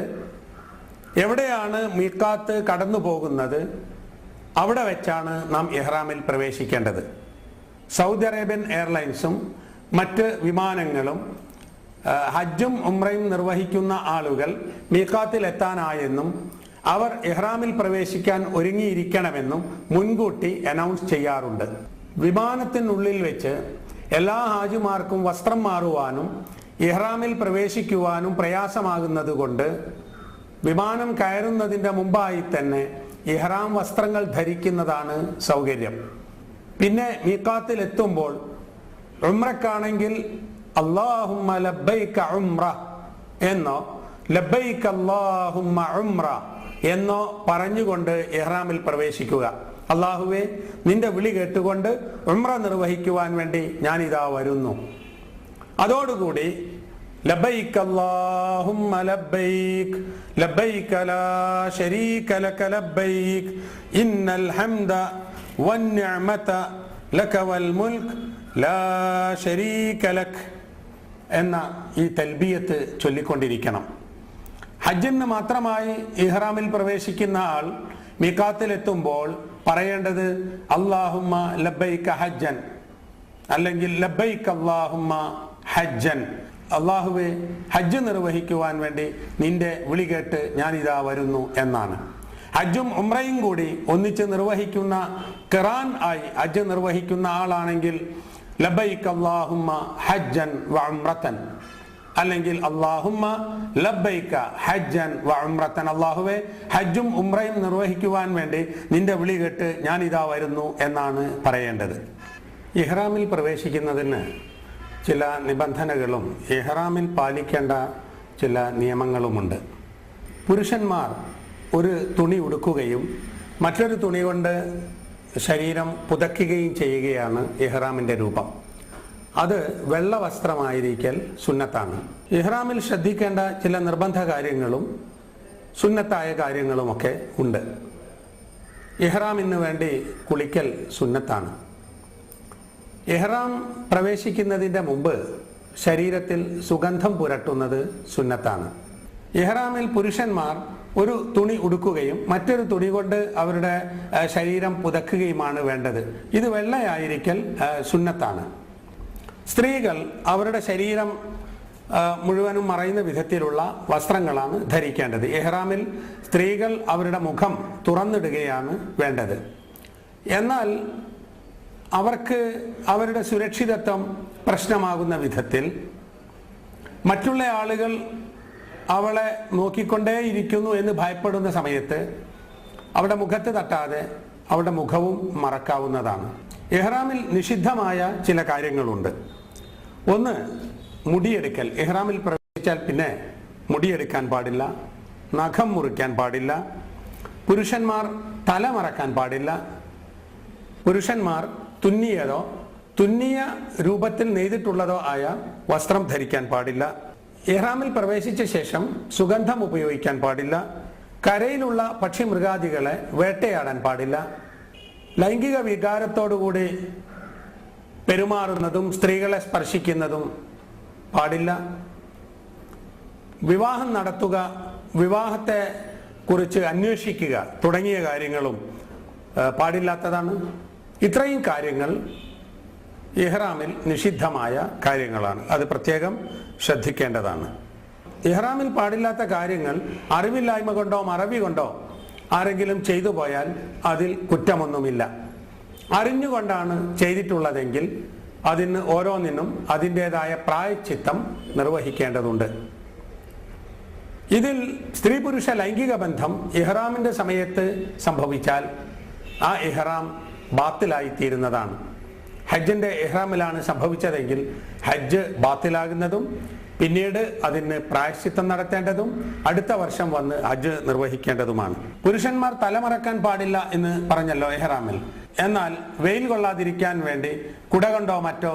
എവിടെയാണ് മീഖാത്ത് കടന്നു പോകുന്നത്, അവിടെ വെച്ചാണ് നാം ഇഹ്റാമിൽ പ്രവേശിക്കേണ്ടത്. സൗദി അറേബ്യൻ എയർലൈൻസും മറ്റ് വിമാനങ്ങളും ഹജ്ജും ഉംറയും നിർവഹിക്കുന്ന ആളുകൾ മീഖാത്തിൽ എത്താനായെന്നും അവർ ഇഹ്റാമിൽ പ്രവേശിക്കാൻ ഒരുങ്ങിയിരിക്കണമെന്നും മുൻകൂട്ടി അനൗൺസ് ചെയ്യാറുണ്ട്. വിമാനത്തിനുള്ളിൽ വെച്ച് എല്ലാ ഹാജിമാർക്കും വസ്ത്രം മാറുവാനും ഇഹ്റാമിൽ പ്രവേശിക്കുവാനും പ്രയാസമാകുന്നത് കൊണ്ട് വിമാനം കയറുന്നതിൻ്റെ മുമ്പായി തന്നെ ഇഹ്റാം വസ്ത്രങ്ങൾ ധരിക്കുന്നതാണ് സൗകര്യം. പിന്നെ മീഖാത്തിൽ എത്തുമ്പോൾ ഉംറക്കാണെങ്കിൽ അല്ലാഹുമ്മ ലബ്ബൈക ഉംറ എന്നോ ലബ്ബൈക അല്ലാഹുമ്മ ഉംറ എന്നോ പറഞ്ഞുകൊണ്ട് ഇഹ്റാമിൽ പ്രവേശിക്കുക. അല്ലാഹുവേ, നിന്റെ വിളി കേട്ടുകൊണ്ട് ഉംറ നിർവഹിക്കുവാൻ വേണ്ടി ഞാനിതാ വരുന്നു. അതോടുകൂടി ലബ്ബൈക അല്ലാഹുമ്മ ലബ്ബൈക ലബ്ബൈക ലാ ശരീക ലക ലബ്ബൈക ഇന്നൽ ഹംദ വന്നിഅമത ലക വൽ മുൽക്ക് ലാ ശരീക ലക എന്ന ഈ തൽബിയത്ത് ചൊല്ലിക്കൊണ്ടിരിക്കണം. ഹജ്ജിന് മാത്രമായി ഇഹ്റാമിൽ പ്രവേശിക്കുന്ന ആൾ മീഖാത്തിലെത്തുമ്പോൾ പറയേണ്ടത് അല്ലാഹുമ്മ ലബ്ബൈക ഹജ്ജൻ, അല്ലെങ്കിൽ ലബ്ബൈക അല്ലാഹുമ്മ ഹജ്ജൻ, അല്ലാഹുവേ ഹജ്ജ് നിർവഹിക്കുവാൻ വേണ്ടി നിന്റെ വിളി കേട്ട് ഞാനിതാ വരുന്നു എന്നാണ്. ഹജ്ജും ഉംറയും കൂടി ഒന്നിച്ച് നിർവഹിക്കുന്ന ഖിറാൻ ആയി ഹജ്ജ് നിർവഹിക്കുന്ന ആളാണെങ്കിൽ ലബ്ബൈക അല്ലാഹുമ്മ ഹജ്ജൻ വ ഉംറതൻ, അല്ലെങ്കിൽ അല്ലാഹുമ്മ ലബ്ബൈക ഹജ്ജൻ വ ഉംറതൻ, അല്ലാഹുവേ ഹജ്ജും ഉംറയും നിർവഹിക്കുവാൻ വേണ്ടി നിന്റെ വിളി കേട്ട് ഞാനിതാ വരുന്നു എന്നാണ് പറയേണ്ടത്. ഇഹ്റാമിൽ പ്രവേശിക്കുന്നതിന് ചില നിബന്ധനകളും ഇഹ്റാമിൽ പാലിക്കേണ്ട ചില നിയമങ്ങളുമുണ്ട്. പുരുഷന്മാർ ഒരു തുണി ഉടുക്കുകയും മറ്റൊരു തുണി കൊണ്ട് ശരീരം പുതയ്ക്കുകയും ചെയ്യുകയാണ് ഇഹ്റാമിൻ്റെ രൂപം. അത് വെള്ള വസ്ത്രമായിരിക്കൽ സുന്നത്താണ്. ഇഹ്റാമിൽ ശ്രദ്ധിക്കേണ്ട ചില നിർബന്ധ കാര്യങ്ങളും സുന്നത്തായ കാര്യങ്ങളുമൊക്കെ ഉണ്ട്. ഇഹ്റാമിന് വേണ്ടി കുളിക്കൽ സുന്നത്താണ്. ഇഹ്റാം പ്രവേശിക്കുന്നതിൻ്റെ മുമ്പ് ശരീരത്തിൽ സുഗന്ധം പുരട്ടുന്നത് സുന്നത്താണ്. ഇഹ്റാമിൽ പുരുഷന്മാർ ഒരു തുണി ഉടുക്കുകയും മറ്റൊരു തുണി കൊണ്ട് അവരുടെ ശരീരം പുതക്കുകയുമാണ് വേണ്ടത്. ഇത് വെള്ളയായിരിക്കൽ സുന്നത്താണ്. സ്ത്രീകൾ അവരുടെ ശരീരം മുഴുവനും മറയുന്ന വിധത്തിലുള്ള വസ്ത്രങ്ങളാണ് ധരിക്കേണ്ടത്. ഇഹ്റാമിൽ സ്ത്രീകൾ അവരുടെ മുഖം തുറന്നിടുകയാണ് വേണ്ടത്. എന്നാൽ അവർക്ക് അവരുടെ സുരക്ഷിതത്വം പ്രശ്നമാകുന്ന വിധത്തിൽ മറ്റുള്ള ആളുകൾ അവളെ നോക്കിക്കൊണ്ടേയിരിക്കുന്നു എന്ന് ഭയപ്പെടുന്ന സമയത്ത് അവരുടെ മുഖത്ത് തട്ടാതെ അവരുടെ മുഖവും മറക്കാവുന്നതാണ്. ഇഹ്റാമിൽ നിഷിദ്ധമായ ചില കാര്യങ്ങളുണ്ട്. ഒന്ന്, മുടിയെടുക്കൽ. ഇഹ്റാമിൽ പ്രവേശിച്ചാൽ പിന്നെ മുടിയെടുക്കാൻ പാടില്ല, നഖം മുറിക്കാൻ പാടില്ല, പുരുഷന്മാർ തല മറക്കാൻ പാടില്ല, പുരുഷന്മാർ തുന്നിയതോ തുന്നിയ രൂപത്തിൽ നെയ്തിട്ടുള്ളതോ ആയ വസ്ത്രം ധരിക്കാൻ പാടില്ല, ഇഹ്റാമിൽ പ്രവേശിച്ച ശേഷം സുഗന്ധം ഉപയോഗിക്കാൻ പാടില്ല, കരയിലുള്ള പക്ഷിമൃഗാദികളെ വേട്ടയാടാൻ പാടില്ല, ലൈംഗിക വികാരത്തോടുകൂടി പെരുമാറുന്നതും സ്ത്രീകളെ സ്പർശിക്കുന്നതും പാടില്ല, വിവാഹം നടത്തുക, വിവാഹത്തെ കുറിച്ച് അന്വേഷിക്കുക തുടങ്ങിയ കാര്യങ്ങളും പാടില്ലാത്തതാണ്. ഇത്രയും കാര്യങ്ങൾ ഇഹ്റാമിൽ നിഷിദ്ധമായ കാര്യങ്ങളാണ്. അത് പ്രത്യേകം ശ്രദ്ധിക്കേണ്ടതാണ്. ഇഹ്റാമിൽ പാടില്ലാത്ത കാര്യങ്ങൾ അറിവില്ലായ്മ കൊണ്ടോ മറവി കൊണ്ടോ ആരെങ്കിലും ചെയ്തു പോയാൽ അതിൽ കുറ്റമൊന്നുമില്ല. അറിഞ്ഞുകൊണ്ടാണ് ചെയ്തിട്ടുള്ളതെങ്കിൽ അതിന് ഓരോന്നിനും അതിൻ്റെതായ പ്രായശ്ചിത്തം നിർവഹിക്കേണ്ടതുണ്ട്. ഇതിൽ സ്ത്രീ പുരുഷ ലൈംഗിക ബന്ധം ഇഹ്റാമിൻ്റെ സമയത്ത് സംഭവിച്ചാൽ ആ ഇഹ്റാം ബാത്തിലായിത്തീരുന്നതാണ്. ഹജ്ജിൻ്റെ ഇഹ്റാമിലാണ് സംഭവിച്ചതെങ്കിൽ ഹജ്ജ് ബാത്തിലാകുന്നതും പിന്നീട് അതിന് പ്രായശ്ചിത്തം നടത്തേണ്ടതും അടുത്ത വർഷം വന്ന് ഹജ്ജ് നിർവഹിക്കേണ്ടതുമാണ്. പുരുഷന്മാർ തലമറക്കാൻ പാടില്ല എന്ന് പറഞ്ഞല്ലോ ഇഹ്റാമിൽ. എന്നാൽ വെയിൽ കൊള്ളാതിരിക്കാൻ വേണ്ടി കുട കൊണ്ടോ മറ്റോ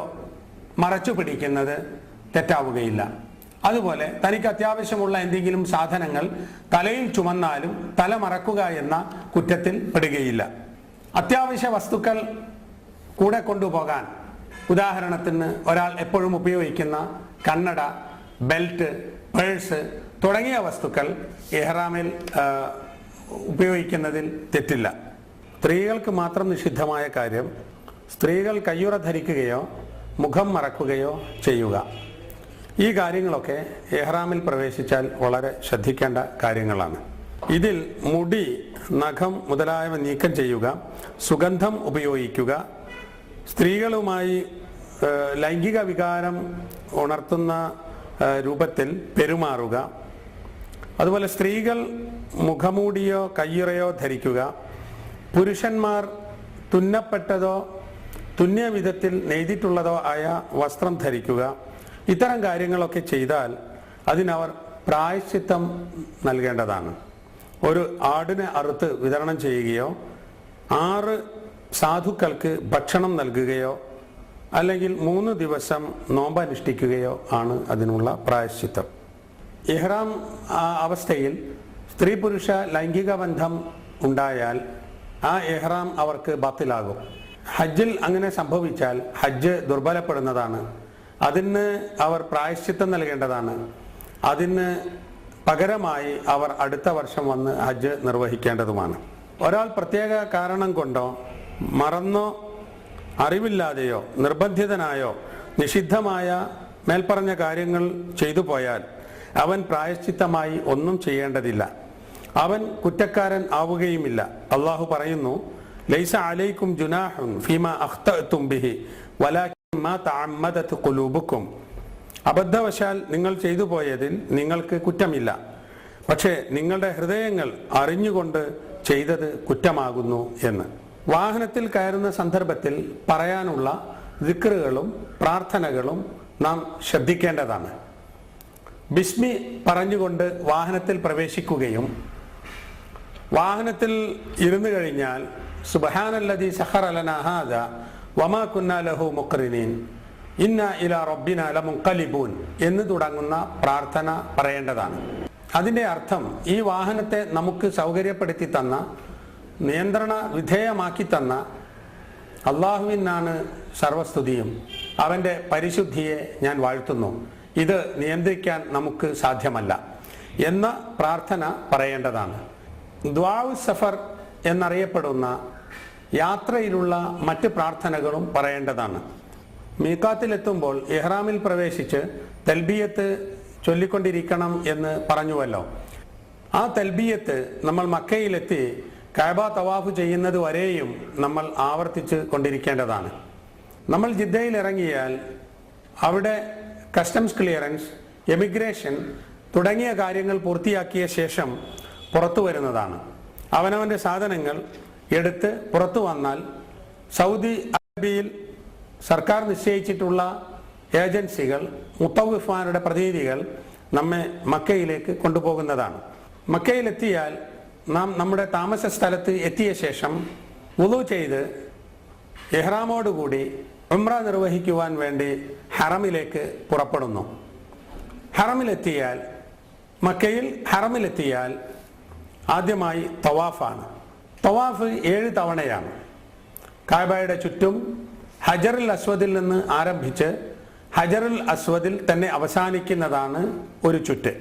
മറച്ചു പിടിക്കുന്നത് തെറ്റാവുകയില്ല. അതുപോലെ തനിക്ക് അത്യാവശ്യമുള്ള എന്തെങ്കിലും സാധനങ്ങൾ തലയിൽ ചുമന്നാലും തല മറക്കുക എന്ന കുറ്റത്തിൽ പെടുകയില്ല. അത്യാവശ്യ വസ്തുക്കൾ കൂടെ കൊണ്ടുപോകാൻ, ഉദാഹരണത്തിന് ഒരാൾ എപ്പോഴും ഉപയോഗിക്കുന്ന കണ്ണട, ബെൽറ്റ്, പേഴ്സ് തുടങ്ങിയ വസ്തുക്കൾ ഇഹ്റാമിൽ ഉപയോഗിക്കുന്നതിൽ തെറ്റില്ല. സ്ത്രീകൾക്ക് മാത്രം നിഷിദ്ധമായ കാര്യം സ്ത്രീകൾ കയ്യുറ ധരിക്കുകയോ മുഖം മറക്കുകയോ ചെയ്യുക. ഈ കാര്യങ്ങളൊക്കെ ഇഹ്റാമിൽ പ്രവേശിച്ചാൽ വളരെ ശ്രദ്ധിക്കേണ്ട കാര്യങ്ങളാണ്. ഇതിൽ മുടി, നഖം മുതലായവ നീക്കം ചെയ്യുക, സുഗന്ധം ഉപയോഗിക്കുക, സ്ത്രീകളുമായി ലൈംഗിക വികാരം ഉണർത്തുന്ന രൂപത്തിൽ പെരുമാറുക, അതുപോലെ സ്ത്രീകൾ മുഖമൂടിയോ കയ്യുറയോ ധരിക്കുക, പുരുഷന്മാർ തുന്നപ്പെട്ടതോ തുന്നിയ വിധത്തിൽ നെയ്തിട്ടുള്ളതോ ആയ വസ്ത്രം ധരിക്കുക. ഇത്തരം കാര്യങ്ങളൊക്കെ ചെയ്താൽ അതിനവർ പ്രായശ്ചിത്തം നൽകേണ്ടതാണ്. ഒരു ആടിനെ അറുത്ത് വിതരണം ചെയ്യുകയോ 6 സാധുക്കൾക്ക് ഭക്ഷണം നൽകുകയോ അല്ലെങ്കിൽ 3 ദിവസം നോമ്പനുഷ്ഠിക്കുകയോ ആണ് അതിനുള്ള പ്രായശ്ചിത്തം. ഇഹ്റാം അവസ്ഥയിൽ സ്ത്രീ പുരുഷ ലൈംഗിക ബന്ധം ഉണ്ടായാൽ ആ ഇഹ്റാം അവർക്ക് ബാത്തിലാകും. ഹജ്ജിൽ അങ്ങനെ സംഭവിച്ചാൽ ഹജ്ജ് ദുർബലപ്പെടുന്നതാണ്. അതിന് അവർ പ്രായശ്ചിത്തം നൽകേണ്ടതാണ്. അതിന് പകരമായി അവർ അടുത്ത വർഷം വന്ന് ഹജ്ജ് നിർവഹിക്കേണ്ടതുമാണ്. ഒരാൾ പ്രത്യേക കാരണം കൊണ്ടോ മറന്നോ അറിവില്ലാതെയോ നിർബന്ധിതനായോ നിഷിദ്ധമായ മേൽപ്പറഞ്ഞ കാര്യങ്ങൾ ചെയ്തു പോയാൽ അവൻ പ്രായശ്ചിത്തമായി ഒന്നും ചെയ്യേണ്ടതില്ല. അവൻ കുറ്റക്കാരൻ ആവുകയുമില്ല. അള്ളാഹു പറയുന്നു, ലൈസ അലൈക്കും ജുനാഹുൻ ഫീമാ അഖ്തഅതും ബിഹി വലാകിൻ മാ തഅമ്മദത് ഖുലൂബുക്കും. അബദ്ധവശാൽ നിങ്ങൾ ചെയ്തു പോയതിൽ നിങ്ങൾക്ക് കുറ്റമില്ല, പക്ഷേ നിങ്ങളുടെ ഹൃദയങ്ങൾ അറിഞ്ഞുകൊണ്ട് ചെയ്തത് കുറ്റമാകുന്നു എന്ന്. വാഹനത്തിൽ കയറുന്ന സന്ദർഭത്തിൽ പറയാനുള്ള ദിക്റുകളും പ്രാർത്ഥനകളും നാം ശ്രദ്ധിക്കേണ്ടതാണ്. ബിസ്മി പറഞ്ഞുകൊണ്ട് വാഹനത്തിൽ പ്രവേശിക്കുകയും വാഹനത്തിൽ ഇരുന്നു കഴിഞ്ഞാൽ സുബ്ഹാനല്ലദീ സഖറ ലനാ ഹാദാ വമാ കുന്നാ ലഹു മുഖ്രിനീൻ ഇന്നാ ഇലാ റബ്ബിനാ ലമുൻഖലിബൂൻ എന്ന് തുടങ്ങുന്ന പ്രാർത്ഥന പറയേണ്ടതാണ്. അതിൻ്റെ അർത്ഥം ഈ വാഹനത്തെ നമുക്ക് സൗകര്യപ്പെടുത്തി തന്ന, നിയന്ത്രണ വിധേയമാക്കി തന്ന അള്ളാഹുവിനാണ് സർവസ്തുതിയും. അവൻ്റെ പരിശുദ്ധിയെ ഞാൻ വാഴ്ത്തുന്നു. ഇത് നിയന്ത്രിക്കാൻ നമുക്ക് സാധ്യമല്ല എന്ന പ്രാർത്ഥന പറയേണ്ടതാണ്. ദുആഉ സഫർ എന്നറിയപ്പെടുന്ന യാത്രയിലുള്ള മറ്റ് പ്രാർത്ഥനകളും പറയേണ്ടതാണ്. മീഖാത്തിലെത്തുമ്പോൾ ഇഹ്റാമിൽ പ്രവേശിച്ച് തൽബിയത്ത് ചൊല്ലിക്കൊണ്ടിരിക്കണം എന്ന് പറഞ്ഞുവല്ലോ. ആ തൽബിയത്ത് നമ്മൾ മക്കയിലെത്തി കഅബ തവാഫ് ചെയ്യുന്നത് വരെയും നമ്മൾ ആവർത്തിച്ച് കൊണ്ടിരിക്കേണ്ടതാണ്. നമ്മൾ ജിദ്ദയിൽ ഇറങ്ങിയാൽ അവിടെ കസ്റ്റംസ് ക്ലിയറൻസ്, എമിഗ്രേഷൻ തുടങ്ങിയ കാര്യങ്ങൾ പൂർത്തിയാക്കിയ ശേഷം പുറത്തു വരുന്നതാണ്. അവനവൻ്റെ സാധനങ്ങൾ എടുത്ത് പുറത്തു വന്നാൽ സൗദി അറേബ്യയിൽ സർക്കാർ നിശ്ചയിച്ചിട്ടുള്ള ഏജൻസികൾ, മുത്തവ്വിഫാരുടെ പ്രതിനിധികൾ നമ്മെ മക്കയിലേക്ക് കൊണ്ടുപോകുന്നതാണ്. മക്കയിലെത്തിയാൽ നാം നമ്മുടെ താമസ സ്ഥലത്ത് എത്തിയ ശേഷം വുളു ചെയ്ത് ഇഹ്റാമോടുകൂടി ഉംറ നിർവഹിക്കുവാൻ വേണ്ടി ഹറമിലേക്ക് പുറപ്പെടുന്നു. ഹറമിലെത്തിയാൽ, മക്കയിൽ ഹറമിലെത്തിയാൽ ആദ്യമായി തവാഫാണ്. തവാഫ് 7 തവണയാണ്. കഅബയുടെ ചുറ്റും ഹജറുൽ അസ്വദിൽ നിന്ന് ആരംഭിച്ച് ഹജറുൽ അസ്വദിൽ തന്നെ അവസാനിക്കുന്നതാണ് ഒരു ചുറ്റ്.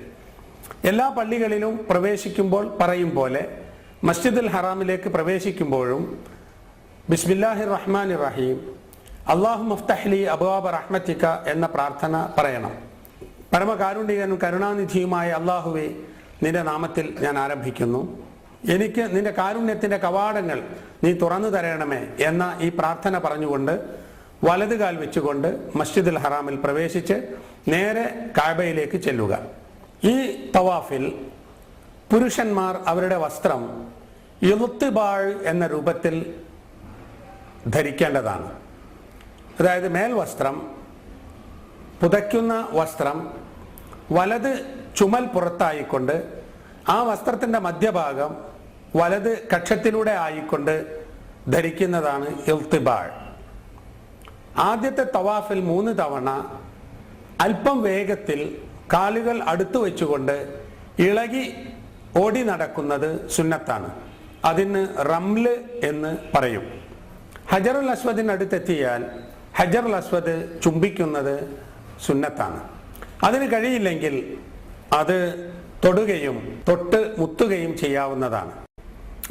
എല്ലാ പള്ളികളിലും പ്രവേശിക്കുമ്പോൾ പറയും പോലെ മസ്ജിദുൽ ഹറാമിലേക്ക് പ്രവേശിക്കുമ്പോഴും ബിസ്മില്ലാഹിർ റഹ്മാനിർ റഹീം അല്ലാഹുമ്മ ഫ്തഹ്ലി അബ്വാബ റഹ്മതിക എന്ന പ്രാർത്ഥന പറയണം. പരമകാരുണികനും കരുണാനിധിയുമായ അല്ലാഹുവേ, നിന്റെ നാമത്തിൽ ഞാൻ ആരംഭിക്കുന്നു, എനിക്ക് നിന്റെ കാരുണ്യത്തിന്റെ കവാടങ്ങൾ നീ തുറന്നു തരണമേ എന്ന ഈ പ്രാർത്ഥന പറഞ്ഞുകൊണ്ട് വലത് കാൽ വെച്ചുകൊണ്ട് മസ്ജിദുൽ ഹറാമിൽ പ്രവേശിച്ച് നേരെ കഅബയിലേക്ക് ചെല്ലുക. ഈ പുരുഷന്മാർ അവരുടെ വസ്ത്രം ഇളുത്തിബാൾ എന്ന രൂപത്തിൽ ധരിക്കേണ്ടതാണ്. അതായത് മേൽവസ്ത്രം, പുതയ്ക്കുന്ന വസ്ത്രം വലത് ചുമൽ പുറത്തായിക്കൊണ്ട് ആ വസ്ത്രത്തിൻ്റെ മധ്യഭാഗം വലത് കക്ഷത്തിലൂടെ ആയിക്കൊണ്ട് ധരിക്കുന്നതാണ് ഇൽത്തിബാൾ. ആദ്യത്തെ തവാഫിൽ 3 തവണ അല്പം വേഗത്തിൽ കാലുകൾ അടുത്തു വെച്ചുകൊണ്ട് ഇളകി ഓടി നടക്കുന്നത് സുന്നത്താണ്. അതിന് റംല് എന്ന് പറയും. ഹജറുൽ അസ്വദിനടുത്തെത്തിയാൽ ഹജറുൽ അസ്വദ് ചുംബിക്കുന്നത് സുന്നത്താണ്. അതിന് കഴിയില്ലെങ്കിൽ അത് തൊടുകയും തൊട്ട് മുത്തുകയും ചെയ്യാവുന്നതാണ്.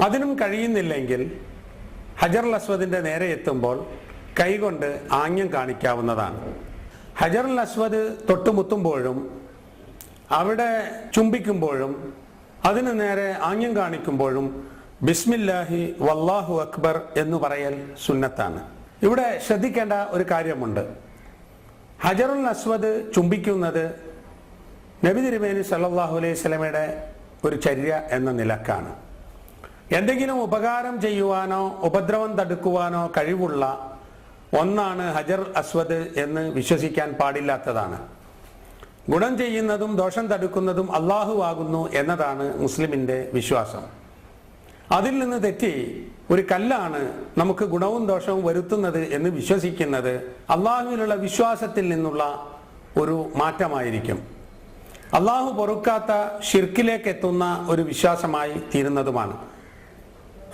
അതിനും കഴിയുന്നില്ലെങ്കിൽ ഹജറുൽ അസ്വദിന്റെ നേരെ എത്തുമ്പോൾ കൈകൊണ്ട് ആംഗ്യം കാണിക്കാവുന്നതാണ്. ഹജറുൽ അസ്വദ് തൊട്ടുമുത്തുമ്പോഴും അവിടെ ചുംബിക്കുമ്പോഴും അതിന് നേരെ ആംഗ്യം കാണിക്കുമ്പോഴും ബിസ്മില്ലാഹി വല്ലാഹു അക്ബർ എന്ന് പറയൽ സുന്നത്താണ്. ഇവിടെ ശ്രദ്ധിക്കേണ്ട ഒരു കാര്യമുണ്ട്. ഹജറുൽ അസ്വദ് ചുംബിക്കുന്നത് നബി തിരുമേനി സല്ലല്ലാഹു അലൈഹി വസല്ലമയുടെ ഒരു ചര്യ എന്ന നിലക്കാണ്. എന്തെങ്കിലും ഉപകാരം ചെയ്യുവാനോ ഉപദ്രവം തടുക്കുവാനോ കഴിവുള്ള ഒന്നാണ് ഹജർ അസ്വദ് എന്ന് വിശ്വസിക്കാൻ പാടില്ലാത്തതാണ്. ഗുണം ചെയ്യുന്നതും ദോഷം തടുക്കുന്നതും അള്ളാഹു ആകുന്നു എന്നതാണ് മുസ്ലിമിന്റെ വിശ്വാസം. അതിൽ നിന്ന് തെറ്റി ഒരു കല്ലാണ് നമുക്ക് ഗുണവും ദോഷവും വരുത്തുന്നത് എന്ന് വിശ്വസിക്കുന്നത് അള്ളാഹുവിലുള്ള വിശ്വാസത്തിൽ നിന്നുള്ള ഒരു മാറ്റമായിരിക്കും. അള്ളാഹു പൊറുക്കാത്ത ഷിർക്കിലേക്ക് എത്തുന്ന ഒരു വിശ്വാസമായി തീരുന്നതുമാണ്.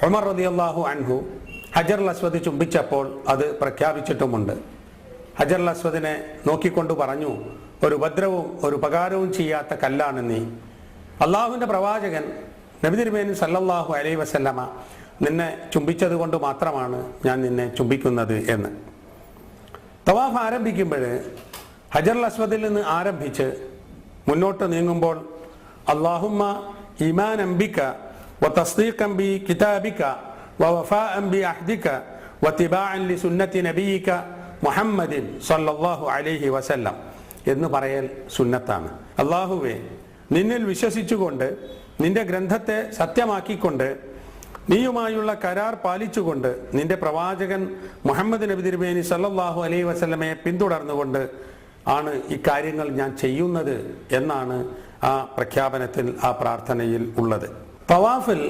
ഉമർ റളിയല്ലാഹു അൻഹു ഹജറുൽ അസ്വദ് ചുംബിച്ചപ്പോൾ അത് പ്രഖ്യാപിച്ചിട്ടുമുണ്ട്. ഹജറുൽ അസ്വദിനെ നോക്കിക്കൊണ്ട് പറഞ്ഞു, ഒരു ഉപദ്രവവും ഒരു ഉപകാരവും ചെയ്യാത്ത കല്ലാണ് നീ. അള്ളാഹുവിന്റെ പ്രവാചകൻ നബി തിരുമേനി സല്ലല്ലാഹു അലൈഹി വസല്ലമ നിന്നെ ചുംബിച്ചത് കൊണ്ട് മാത്രമാണ് ഞാൻ നിന്നെ ചുംബിക്കുന്നത് എന്ന്. തവാഫ് ആരംഭിക്കുമ്പോൾ ഹജറുൽ അസ്വദിൽ നിന്ന് ആരംഭിച്ച് മുന്നോട്ട് നീങ്ങുമ്പോൾ അല്ലാഹുമ്മ ഈമാനൻ ബിക വതസ്ദീഖൻ ബി കിതാബിക വവഫാഅൻ ബി അഹ്ദിക വതിബാഅൻ ലിസുന്നത്തി നബിയിക മുഹമ്മദിൻ സല്ലല്ലാഹു അലൈഹി വസല്ലം എന്ന് പറയൽ സുന്നത്താണ്. അല്ലാഹുവേ, നിന്നിൽ വിശ്വസിച്ചുകൊണ്ട് നിന്റെ ഗ്രന്ഥത്തെ സത്യമാക്കിക്കൊണ്ട് നീയുമായുള്ള കരാർ പാലിച്ചുകൊണ്ട് നിന്റെ പ്രവാചകൻ മുഹമ്മദ് നബി തിരുമേനി സല്ലല്ലാഹു അലൈഹി വസല്ലമയെ പിന്തുടർന്നുകൊണ്ട് ആണ് ഇക്കാര്യങ്ങൾ ഞാൻ ചെയ്യുന്നത് എന്നാണ് ആ പ്രഖ്യാപനത്തിൽ, ആ പ്രാർത്ഥനയിൽ ഉള്ളത്. തവാഫിൽ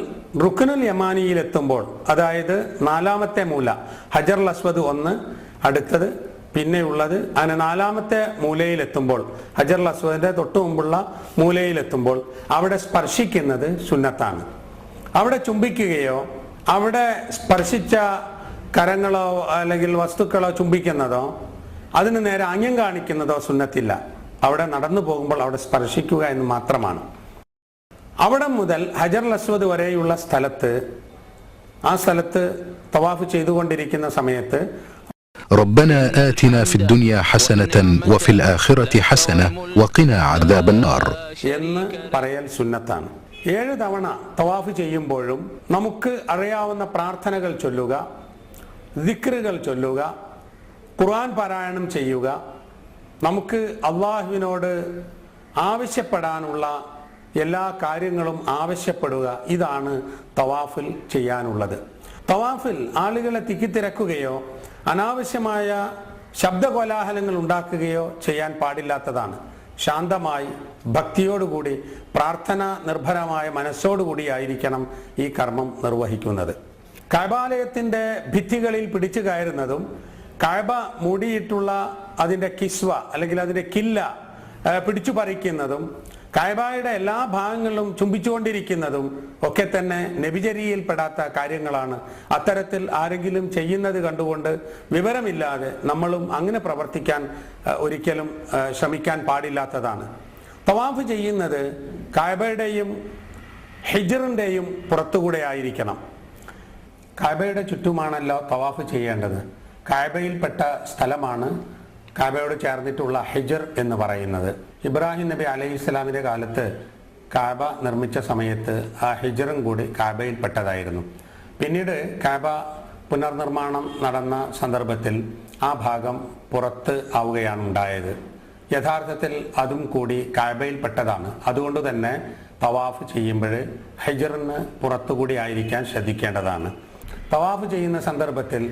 റുക്നുൽ യമാനിയിൽ എത്തുമ്പോൾ, അതായത് 4ാമത്തെ മൂല, ഹജറുൽ അസ്വദ് 1, അടുത്തത് പിന്നെയുള്ളത്, അങ്ങനെ 4ാമത്തെ മൂലയിലെത്തുമ്പോൾ, ഹജറുൽ അസ്വദിന്റെ തൊട്ടു മുമ്പുള്ള മൂലയിലെത്തുമ്പോൾ അവിടെ സ്പർശിക്കുന്നത് സുന്നത്താണ്. അവിടെ ചുംബിക്കുകയോ അവിടെ സ്പർശിച്ച കരങ്ങളോ അല്ലെങ്കിൽ വസ്തുക്കളോ ചുംബിക്കുന്നതോ അതിന് നേരെ ആംഗ്യം കാണിക്കുന്നതോ സുന്നത്തില്ല. അവിടെ നടന്നു പോകുമ്പോൾ അവിടെ സ്പർശിക്കുക എന്ന് മാത്രമാണ്. അവിടെ മുതൽ ഹജറുൽ അസ്വദ് വരെയുള്ള സ്ഥലത്ത്, ആ സ്ഥലത്ത് തവാഫ് ചെയ്തുകൊണ്ടിരിക്കുന്ന സമയത്ത് ربنا آتنا في الدنيا حسنة وفي الآخرة حسنة وقنا عذاب النار എന്ന് പറയൽ സുന്നത്താണ്. 7 തവണ തവാഫ് ചെയ്യുമ്പോഴും നമുക്ക് അറിയാവുന്ന പ്രാർത്ഥനകൾ ചൊല്ലുക, ദിക്റുകൾ ചൊല്ലുക, ഖുർആൻ പാരായണം ചെയ്യുക, നമുക്ക് അള്ളാഹുവിനോട് ആവശ്യപ്പെടാനുള്ള എല്ലാ കാര്യങ്ങളും ആവശ്യപ്പെടുക. ഇതാണ് തവാഫിൽ ചെയ്യാനുള്ളത്. തവാഫിൽ ആളുകളെ തിക്കിത്തിരക്കുകയോ അനാവശ്യമായ ശബ്ദകോലാഹലങ്ങൾ ഉണ്ടാക്കുകയോ ചെയ്യാൻ പാടില്ലാത്തതാണ്. ശാന്തമായി ഭക്തിയോടുകൂടി പ്രാർത്ഥന നിർഭരമായ മനസ്സോടുകൂടി ആയിരിക്കണം ഈ കർമ്മം നിർവഹിക്കുന്നത്. കഅബാലയത്തിന്റെ ഭിത്തികളിൽ പിടിച്ചു കയറുന്നതും കഅബ മൂടിയിട്ടുള്ള അതിന്റെ കിസ്വ അല്ലെങ്കിൽ അതിന്റെ കില്ല പിടിച്ചു പറിക്കുന്നതും കഅബയുടെ എല്ലാ ഭാഗങ്ങളിലും ചുംബിച്ചുകൊണ്ടിരിക്കുന്നതും ഒക്കെ തന്നെ നബിചര്യയിൽപ്പെടാത്ത കാര്യങ്ങളാണ്. അത്തരത്തിൽ ആരെങ്കിലും ചെയ്യുന്നത് കണ്ടുകൊണ്ട് വിവരമില്ലാതെ നമ്മളും അങ്ങനെ പ്രവർത്തിക്കാൻ ഒരിക്കലും ശ്രമിക്കാൻ പാടില്ലാത്തതാണ്. തവാഫ് ചെയ്യുന്നത് കഅബയുടെയും ഹിജ്റിന്റെയും പുറത്തുകൂടെ ആയിരിക്കണം. കഅബയുടെ ചുറ്റുമാണല്ലോ തവാഫ് ചെയ്യേണ്ടത്. കഅബയിൽപ്പെട്ട സ്ഥലമാണ് കഅബയോട് ചേർന്നിട്ടുള്ള ഹിജ്ർ എന്ന് പറയുന്നത്. ഇബ്രാഹിം നബി അലൈഹിസ്സലാമിന്റെ കാലത്ത് കഅബ നിർമ്മിച്ച സമയത്ത് ആ ഹിജ്റും കൂടി കഅബയിൽപ്പെട്ടതായിരുന്നു. പിന്നീട് കഅബ പുനർനിർമ്മാണം നടന്ന സന്ദർഭത്തിൽ ആ ഭാഗം പുറത്ത് ആവുകയാണ് ഉണ്ടായത്. യഥാർത്ഥത്തിൽ അതും കൂടി കഅബയിൽപ്പെട്ടതാണ്. അതുകൊണ്ട് തന്നെ തവാഫ് ചെയ്യുമ്പോൾ ഹിജ്റിന് പുറത്തുകൂടി ആയിരിക്കാൻ ശ്രദ്ധിക്കേണ്ടതാണ്. തവാഫ് ചെയ്യുന്ന സന്ദർഭത്തിൽ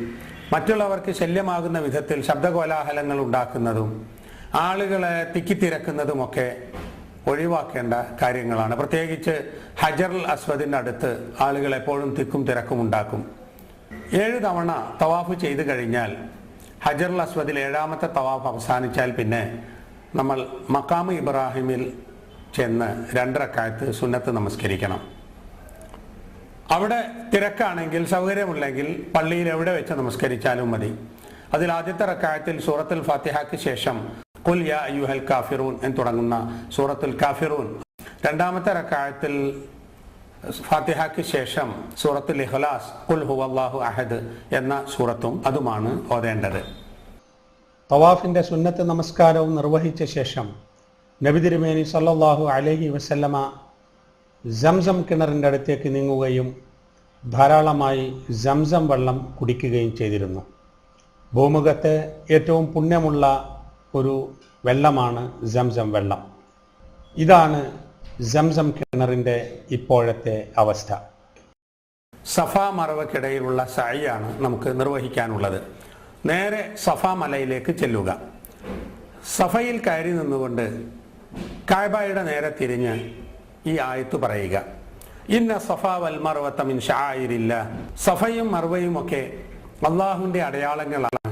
മറ്റുള്ളവർക്ക് ശല്യമാകുന്ന വിധത്തിൽ ശബ്ദകോലാഹലങ്ങൾ ഉണ്ടാക്കുന്നതും ആളുകളെ തിക്കിത്തിരക്കുന്നതുമൊക്കെ ഒഴിവാക്കേണ്ട കാര്യങ്ങളാണ്. പ്രത്യേകിച്ച് ഹജറുൽ അസ്വദിന്റെ അടുത്ത് ആളുകൾ എപ്പോഴും തിക്കും തിരക്കും ഉണ്ടാക്കും. 7 തവണ തവാഫ് ചെയ്തു കഴിഞ്ഞാൽ ഹജറുൽ അസ്വദിൽ 7ാമത്തെ തവാഫ് അവസാനിച്ചാൽ പിന്നെ നമ്മൾ മഖാമ് ഇബ്രാഹിമിൽ ചെന്ന് 2 റക്അത്ത് സുന്നത്ത് നമസ്കരിക്കണം. അവിടെ തിരക്കാണെങ്കിൽ, സൗകര്യമുണ്ടെങ്കിൽ പള്ളിയിൽ എവിടെ വെച്ച് നമസ്കരിച്ചാലും മതി. അതിൽ ആദ്യത്തെ റക്അത്തിൽ സൂറത്തുൽ ഫാത്തിഹയ്ക്ക് ശേഷം ഖുൽ യാ അയ്യുഹൽ കാഫിറൂൻ എന്ന് തുടങ്ങുന്ന സൂറത്തുൽ കാഫിറൂൻ, രണ്ടാമത്തെ റക്അത്തിൽ ഫാത്തിഹയ്ക്ക് ശേഷം സൂറത്തുൽ ഇഖ്ലാസ് ഖുൽ ഹുവല്ലാഹു അഹദ് എന്ന സൂറത്തും അതുമാണ് ഓതേണ്ടത്. തവാഫിന്റെ സുന്നത്ത് നമസ്കാരവും നിർവഹിച്ച ശേഷം നബി തിരുമേനി സല്ലല്ലാഹു അലൈഹി വസല്ലമ സംസം കിണറിൻ്റെ അടുത്തേക്ക് നീങ്ങുകയും ധാരാളമായി സംസം വെള്ളം കുടിക്കുകയും ചെയ്തിരുന്നു. ഭൂമുഖത്തെ ഏറ്റവും പുണ്യമുള്ള ഒരു വെള്ളമാണ് സംസം വെള്ളം. ഇതാണ് സംസം കിണറിൻ്റെ ഇപ്പോഴത്തെ അവസ്ഥ. സഫ മറവക്കിടയിലുള്ള സഅയാണ് നമുക്ക് നിർവഹിക്കാനുള്ളത്. നേരെ സഫ മലയിലേക്ക് ചെല്ലുക. സഫയിൽ കയറി നിന്നുകൊണ്ട് കഅബയുടെ നേരെ തിരിഞ്ഞ് ഈ ആയത്ത് പറയുക, ഇന്ന സഫ വൽ മർവത മിൻ ശആയിരില്ലാഹ്. സഫയും മർവയും ഒക്കെ അള്ളാഹുവിൻ്റെ അടയാളങ്ങളാണ്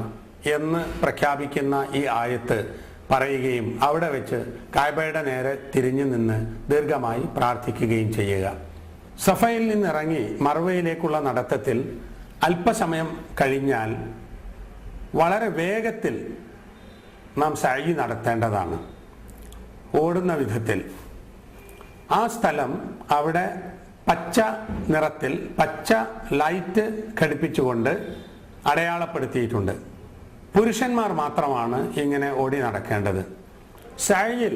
എന്ന് പ്രഖ്യാപിക്കുന്ന ഈ ആയത്ത് പറയുകയും അവിടെ വെച്ച് കഅബയുടെ നേരെ തിരിഞ്ഞു നിന്ന് ദീർഘമായി പ്രാർത്ഥിക്കുകയും ചെയ്യുക. സഫയിൽ നിന്നിറങ്ങി മർവയിലേക്കുള്ള നടത്തത്തിൽ അല്പസമയം കഴിഞ്ഞാൽ വളരെ വേഗത്തിൽ നാം സഅയ് നടത്തേണ്ടതാണ്, ഓടുന്ന വിധത്തിൽ. ആ സ്ഥലം അവിടെ പച്ച നിറത്തിൽ പച്ച ലൈറ്റ് ഘടിപ്പിച്ചുകൊണ്ട് അടയാളപ്പെടുത്തിയിട്ടുണ്ട്. പുരുഷന്മാർ മാത്രമാണ് ഇങ്ങനെ ഓടി നടക്കേണ്ടത്. സഅയിൽ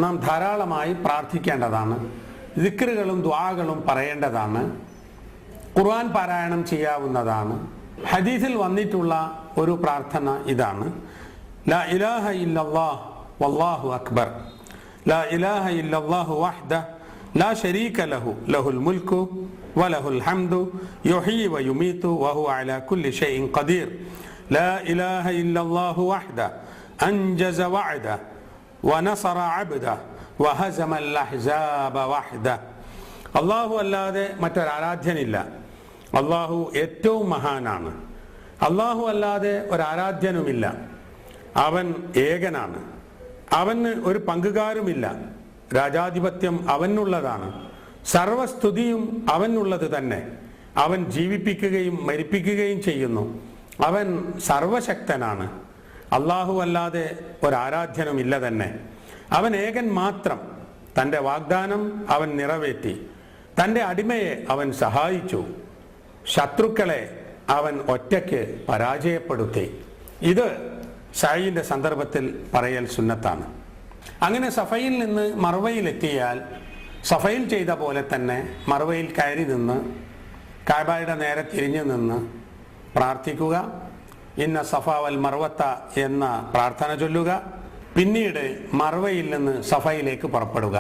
നാം ധാരാളമായി പ്രാർത്ഥിക്കേണ്ടതാണ്, ദിക്റുകളും ദുആകളും പറയേണ്ടതാണ്, ഖുർആൻ പാരായണം ചെയ്യാവുന്നതാണ്. ഹദീസിൽ വന്നിട്ടുള്ള ഒരു പ്രാർത്ഥന ഇതാണ്, ലാ ഇലാഹ ഇല്ലല്ലാഹ് വല്ലാഹു അക്ബർ, ലാ ഇലാഹ ഇല്ലല്ലാഹു വഹ്ദഹു ലാ ശരീക ലഹു ലഹുൽ മുൽക്കു വലഹുൽ ഹംദു യുഹ്യി വയുമീതു വഹുവ അലാ കുല്ലി ഷൈഇൻ ഖദീർ, ലാ ഇലാഹ ഇല്ലല്ലാഹു വഹ്ദഹു അൻജസ വഅദഹു വനസറ അബ്ദഹു വഹസമൽ അഹ്സാബ വഹ്ദഹു. അല്ലാഹു അല്ലാതെ മറ്റൊരാരാധ്യനില്ല. അള്ളാഹു ഏറ്റവും മഹാനാണ്. അള്ളാഹു അല്ലാതെ ഒരാരാധ്യനുമില്ല. അവൻ ഏകനാണ്. അവന് ഒരു പങ്കുകാരുമില്ല. രാജാധിപത്യം അവനുള്ളതാണ്. സർവസ്തുതിയും അവനുള്ളത് തന്നെ. അവൻ ജീവിപ്പിക്കുകയും മരിപ്പിക്കുകയും ചെയ്യുന്നു. അവൻ സർവശക്തനാണ്. അള്ളാഹു അല്ലാതെ ഒരാരാധ്യനുമില്ല തന്നെ. അവൻ ഏകൻ മാത്രം. തൻ്റെ വാഗ്ദാനം അവൻ നിറവേറ്റി. തൻ്റെ അടിമയെ അവൻ സഹായിച്ചു. ശത്രുക്കളെ അവൻ ഒറ്റയ്ക്ക് പരാജയപ്പെടുത്തി. ഇത് സഅയിന്റെ സന്ദർഭത്തിൽ പറയൽ സുന്നത്താണ്. അങ്ങനെ സഫയിൽ നിന്ന് മർവയിലെത്തിയാൽ സഫയിൽ ചെയ്ത പോലെ തന്നെ മർവയിൽ കയറി നിന്ന് കഅബയുടെ നേരെ തിരിഞ്ഞു നിന്ന് പ്രാർത്ഥിക്കുക. ഇന്ന സഫ വൽ മർവത്ത എന്ന പ്രാർത്ഥന ചൊല്ലുക. പിന്നീട് മർവയിൽ നിന്ന് സഫയിലേക്ക് പുറപ്പെടുക.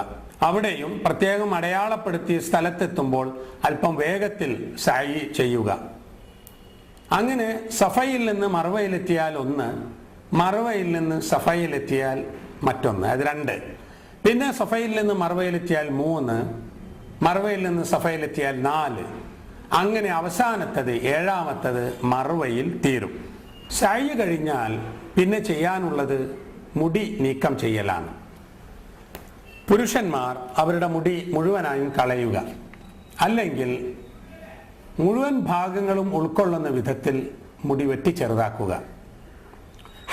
അവിടെയും പ്രത്യേകം അടയാളപ്പെടുത്തിയ സ്ഥലത്തെത്തുമ്പോൾ അല്പം വേഗത്തിൽ സഅയ് ചെയ്യുക. അങ്ങനെ സഫയിൽ നിന്ന് മർവയിലെത്തിയാൽ ഒന്ന്, മർവയിൽ നിന്ന് സഫയിലെത്തിയാൽ മറ്റൊന്ന്, അത് 2. പിന്നെ സഫയിൽ നിന്ന് മർവയിലെത്തിയാൽ 3, മർവയിൽ നിന്ന് സഫയിലെത്തിയാൽ 4. അങ്ങനെ അവസാനത്തത് 7ാമത്തത് മർവയിൽ തീരും. സഅയ് കഴിഞ്ഞാൽ പിന്നെ ചെയ്യാനുള്ളത് മുടി നീക്കം ചെയ്യലാണ്. പുരുഷന്മാർ അവരുടെ മുടി മുഴുവനായും കളയുക, അല്ലെങ്കിൽ മുഴുവൻ ഭാഗങ്ങളും ഉൾക്കൊള്ളുന്ന വിധത്തിൽ മുടി വെട്ടി ചെറുതാക്കുക.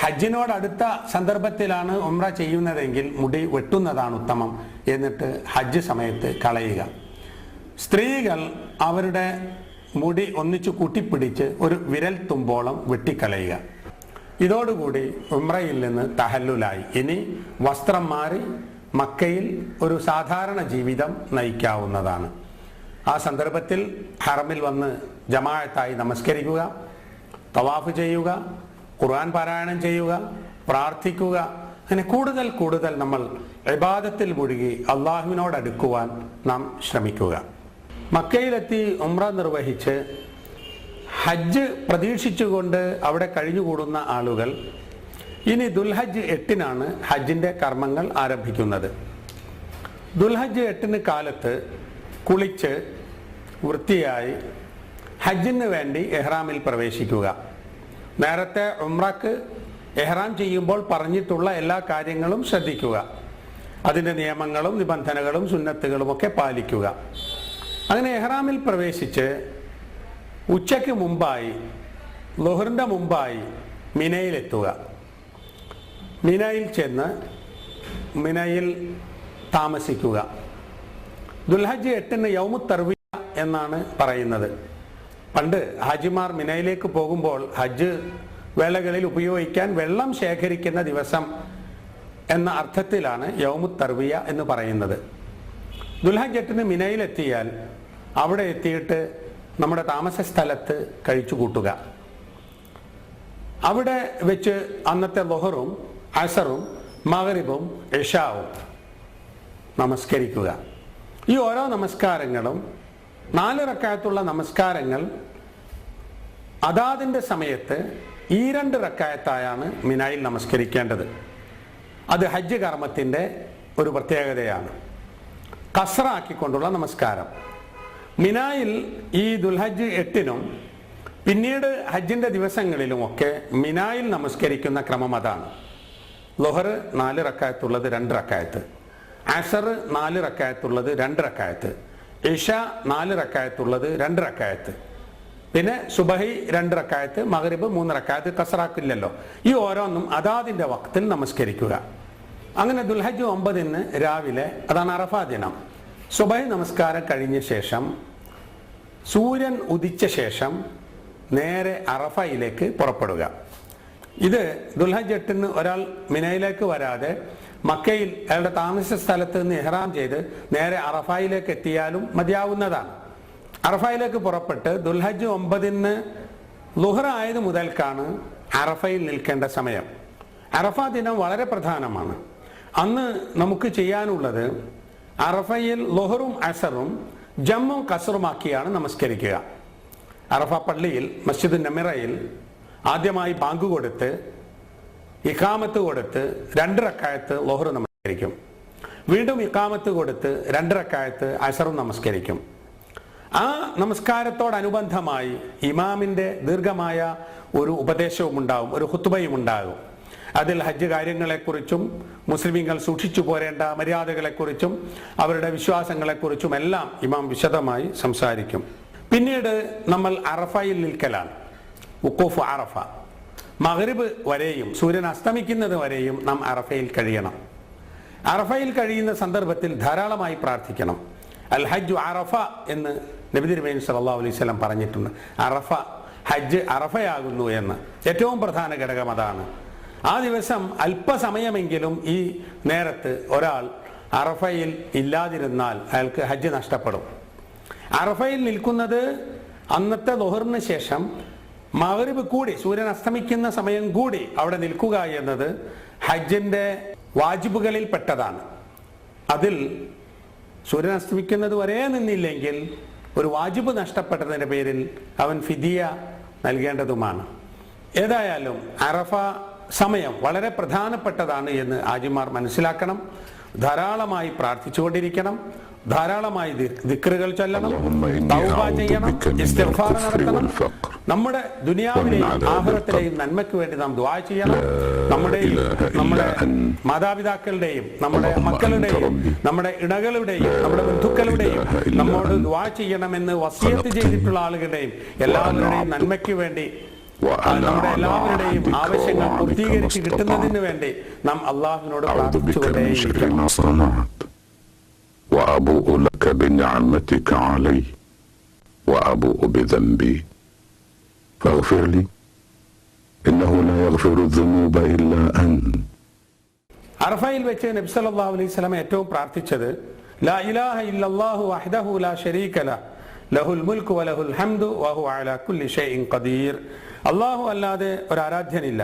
ഹജ്ജിനോടടുത്ത സന്ദർഭത്തിലാണ് ഉംറ ചെയ്യുന്നതെങ്കിൽ മുടി വെട്ടുന്നതാണ് ഉത്തമം. എന്നിട്ട് ഹജ്ജ് സമയത്ത് കളയുക. സ്ത്രീകൾ അവരുടെ മുടി ഒന്നിച്ചു കൂട്ടിപ്പിടിച്ച് ഒരു വിരൽ തുമ്പോളം വെട്ടിക്കളയുക. ഇതോടുകൂടി ഉംറയിൽ നിന്ന് തഹല്ലുലായി. ഇനി വസ്ത്രം മാറി മക്കയിൽ ഒരു സാധാരണ ജീവിതം നയിക്കാവുന്നതാണ്. ആ സന്ദർഭത്തിൽ ഹറമിൽ വന്ന് ജമാഅത്തായി നമസ്കരിക്കുക, തവാഫ് ചെയ്യുക, ഖുർആൻ പാരായണം ചെയ്യുക, പ്രാർത്ഥിക്കുക. അങ്ങനെ കൂടുതൽ നമ്മൾ ഇബാദത്തിൽ മുഴുകി അള്ളാഹുവിനോടടുക്കുവാൻ നാം ശ്രമിക്കുക. മക്കയിലെത്തി ഉംറ നിർവഹിച്ച് ഹജ്ജ് പ്രതീക്ഷിച്ചുകൊണ്ട് അവിടെ കഴിഞ്ഞുകൂടുന്ന ആളുകൾ ഇനി ദുൽഹജ്ജ് 8-നാണ് ഹജ്ജിൻ്റെ കർമ്മങ്ങൾ ആരംഭിക്കുന്നത്. ദുൽഹജ്ജ് 8 കാലത്ത് കുളിച്ച് വൃത്തിയായി ഹജ്ജിന് വേണ്ടി ഇഹ്റാമിൽ പ്രവേശിക്കുക. നേരത്തെ ഉംറക്ക് എഹ്റാം ചെയ്യുമ്പോൾ പറഞ്ഞിട്ടുള്ള എല്ലാ കാര്യങ്ങളും ശ്രദ്ധിക്കുക, അതിൻ്റെ നിയമങ്ങളും നിബന്ധനകളും സുന്നത്തുകളും ഒക്കെ പാലിക്കുക. അങ്ങനെ എഹ്റാമിൽ പ്രവേശിച്ച് ഉച്ചയ്ക്ക് മുമ്പായി, ളുഹറിൻ്റെ മുമ്പായി മിനയിലെത്തുക. മിനയിൽ ചെന്ന് മിനയിൽ താമസിക്കുക. ദുൽഹജ്ജ് 8 യൗമു തർവിയ എന്നാണ് പറയുന്നത്. പണ്ട് ഹാജിമാർ മിനയിലേക്ക് പോകുമ്പോൾ ഹജ്ജ് വേളകളിൽ ഉപയോഗിക്കാൻ വെള്ളം ശേഖരിക്കുന്ന ദിവസം എന്ന അർത്ഥത്തിലാണ് യൗമു തർവിയ എന്ന് പറയുന്നത്. ദുൽഹജ്ജ് 8 മിനയിലെത്തിയാൽ അവിടെ എത്തിയിട്ട് നമ്മുടെ താമസ സ്ഥലത്ത് കഴിച്ചു കൂട്ടുക. അവിടെ വെച്ച് അന്നത്തെ ളുഹറും അസറും മഗ്രിബും ഇശാവും നമസ്കരിക്കുക. ഈ ഓരോ നമസ്കാരങ്ങളും 4 റക്അത്തുള്ള നമസ്കാരങ്ങൾ അതാതിൻ്റെ സമയത്ത് ഈ 2 റക്അത്തായാണ് മിനായിൽ നമസ്കരിക്കേണ്ടത്. അത് ഹജ്ജ് കർമ്മത്തിൻ്റെ ഒരു പ്രത്യേകതയാണ്. കസ്റാക്കിക്കൊണ്ടുള്ള നമസ്കാരം മിനായിൽ ഈ ദുൽഹജ്ജ് 8-നും പിന്നീട് ഹജ്ജിൻ്റെ ദിവസങ്ങളിലുമൊക്കെ മിനായിൽ നമസ്കരിക്കുന്ന ക്രമം അതാണ്. ളുഹർ 4 റക്അത്തുള്ളത് 2 റക്അത്ത്, അസർ 4 റക്അത്തുള്ളത് 2 റക്അത്ത്, ഇഷ 4 റക്അത്തുള്ളത് 2 റക്അത്ത്, പിന്നെ സുബഹി 2 റക്അത്ത്, മഗ്രിബ് 3 റക്അത്ത്. കസറാക്കില്ലല്ലോ. ഈ ഓരോന്നും അതാതിൻ്റെ വക്തിൽ നമസ്കരിക്കുക. അങ്ങനെ ദുൽഹജ്ജ് 9 രാവിലെ, അതാണ് അറഫാ ദിനം, സുബഹി നമസ്കാരം കഴിഞ്ഞ ശേഷം സൂര്യൻ ഉദിച്ച ശേഷം നേരെ അറഫയിലേക്ക് പുറപ്പെടുക. ഇത് ദുൽഹജ്ജ് 8 ഒരാൾ മിനയിലേക്ക് വരാതെ മക്കയിൽ അയാളുടെ താമസ സ്ഥലത്ത് നിന്ന് ഇഹ്റാം ചെയ്ത് നേരെ അറഫയിലേക്ക് എത്തിയാലും മതിയാവുന്നതാണ്. അറഫയിലേക്ക് പുറപ്പെട്ട് ദുൽഹജ്ജ് 9 ളുഹർ ആയത് മുതൽക്കാണ് അറഫയിൽ നിൽക്കേണ്ട സമയം. അറഫ ദിനം വളരെ പ്രധാനമാണ്. അന്ന് നമുക്ക് ചെയ്യാനുള്ളത് അറഫയിൽ ളുഹറും അസറും ജമ്മും കസറുമാക്കിയാണ് നമസ്കരിക്കുക. അറഫ പള്ളിയിൽ മസ്ജിദ് നമിറയിൽ ആദ്യമായി ബാങ്ക് കൊടുത്ത് ഇഖാമത്ത് കൊടുത്ത് 2 റക്അത്ത് ളുഹർ നമസ്കരിക്കും. വീണ്ടും ഇഖാമത്ത് കൊടുത്ത് 2 റക്അത്ത് അസറും നമസ്കരിക്കും. ആ നമസ്കാരത്തോടനുബന്ധമായി ഇമാമിൻ്റെ ദീർഘമായ ഒരു ഉപദേശവും ഉണ്ടാകും, ഒരു ഖുത്ബയും ഉണ്ടാകും. അതിൽ ഹജ്ജ് കാര്യങ്ങളെക്കുറിച്ചും മുസ്ലിമീങ്ങൾ സൂക്ഷിച്ചു പോരേണ്ട മര്യാദകളെക്കുറിച്ചും അവരുടെ വിശ്വാസങ്ങളെക്കുറിച്ചും എല്ലാം ഇമാം വിശദമായി സംസാരിക്കും. പിന്നീട് നമ്മൾ അറഫയിൽ നിൽക്കലാണ്, വുഖൂഫ് അറഫ. മഗ്രിബ് വരെയും സൂര്യൻ അസ്തമിക്കുന്നത് വരെയും നാം അറഫയിൽ കഴിയണം. അറഫയിൽ കഴിയുന്ന സന്ദർഭത്തിൽ ധാരാളമായി പ്രാർത്ഥിക്കണം. അൽ ഹജ്ജു അറഫ എന്ന് നബി തിരുമേനി സല്ലല്ലാഹു അലൈഹി വസല്ലം പറഞ്ഞിട്ടുണ്ട്. അറഫ, ഹജ്ജ് അറഫയാകുന്നു എന്ന്. ഏറ്റവും പ്രധാന ഘടകം അതാണ്. ആ ദിവസം അല്പസമയമെങ്കിലും ഈ നേരത്ത് ഒരാൾ അറഫയിൽ ഇല്ലാതിരുന്നാൽ അയാൾക്ക് ഹജ്ജ് നഷ്ടപ്പെടും. അറഫയിൽ നിൽക്കുന്നത് അന്നത്തെ ളുഹറിന് ശേഷം മഗ്രിബ് കൂടി, സൂര്യൻ അസ്തമിക്കുന്ന സമയം കൂടി അവിടെ നിൽക്കുക എന്നത് ഹജ്ജിൻ്റെ വാജിബുകളിൽ പെട്ടതാണ്. അതിൽ സൂര്യൻ അസ്തമിക്കുന്നത് വരെ നിന്നില്ലെങ്കിൽ ഒരു വാജിബ് നഷ്ടപ്പെട്ടതിൻ്റെ പേരിൽ അവൻ ഫിദിയ നൽകേണ്ടതുമാണ്. ഏതായാലും അറഫ സമയം വളരെ പ്രധാനപ്പെട്ടതാണ് എന്ന് ഹാജിമാർ മനസ്സിലാക്കണം. ധാരാളമായി പ്രാർത്ഥിച്ചുകൊണ്ടിരിക്കണം, ധാരാളമായി ദിക്റുകൾ ചൊല്ലണം, തൗബ ചെയ്യണം, ഇസ്തിഗ്ഫാർ നടത്തണം. നമ്മുടെ ദുനിയാവിലെയും ആഖിറത്തിലെയും നന്മയ്ക്ക് വേണ്ടി നാം ദുആ ചെയ്യണം. നമ്മുടെ മാതാപിതാക്കളുടെയും നമ്മുടെ മക്കളുടെയും നമ്മുടെ ഇണകളുടെയും നമ്മുടെ ബന്ധുക്കളുടെയും നമ്മോട് ദുആ ചെയ്യണമെന്ന് വസിയത്ത് ചെയ്തിട്ടുള്ള ആളുകളുടെയും എല്ലാവരുടെയും നന്മയ്ക്ക് വേണ്ടി, നമ്മുടെ എല്ലാവരുടെയും ആവശ്യങ്ങൾ പൂർത്തീകരിച്ച് കിട്ടുന്നതിന് വേണ്ടി നാം അള്ളാഹുവിനോട് പ്രാർത്ഥിച്ചുകൊണ്ടേയിരിക്കണം. وأبوء لك بنعمتك علي وأبوء بذنبي فاغفر لي إنه لا يغفر الذنوب إلا أنت. അറഫയിൽ വെച്ച് നബി സല്ലല്ലാഹു അലൈഹി വസല്ലം ഏറ്റവും പ്രാർത്ഥിച്ചത് ലാ ഇലാഹ ഇല്ലല്ലാഹു വഹ്ദഹു ലാ ശരീക ലഹു ലഹുൽ മുൽക്കു വലഹുൽ ഹംദു വഹുവ അലാ കുല്ലി ഷൈഇൻ ഖദീർ. അല്ലാഹു അല്ലാതെ ഒരു ആരാധ്യനില്ല,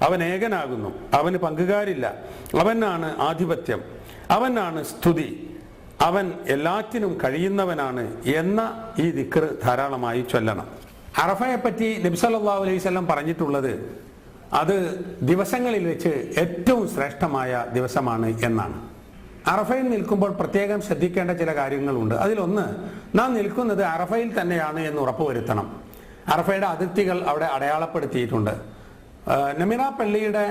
അവൻ ഏകനാകുന്നു, അവന് പങ്കുകാരില്ല, അവനാണ് ആധിപത്യം, അവനാണ് സ്തുതി, അവൻ എല്ലാറ്റിനും കഴിയുന്നവനാണ് എന്ന ഈ ദിക്ർ ധാരാളമായി ചൊല്ലണം. അറഫയെപ്പറ്റി നബി സല്ലല്ലാഹു അലൈഹി വസല്ലം പറഞ്ഞിട്ടുള്ളത് അത് ദിവസങ്ങളിൽ വെച്ച് ഏറ്റവും ശ്രേഷ്ഠമായ ദിവസമാണ് എന്നാണ്. അറഫയിൽ നിൽക്കുമ്പോൾ പ്രത്യേകം ശ്രദ്ധിക്കേണ്ട ചില കാര്യങ്ങളുണ്ട്. അതിലൊന്ന്, നാം നിൽക്കുന്നത് അറഫയിൽ തന്നെയാണ് എന്ന് ഉറപ്പുവരുത്തണം. അറഫയുടെ അതിർത്തികൾ അവിടെ അടയാളപ്പെടുത്തിയിട്ടുണ്ട്. നമിറ പള്ളിയുടെ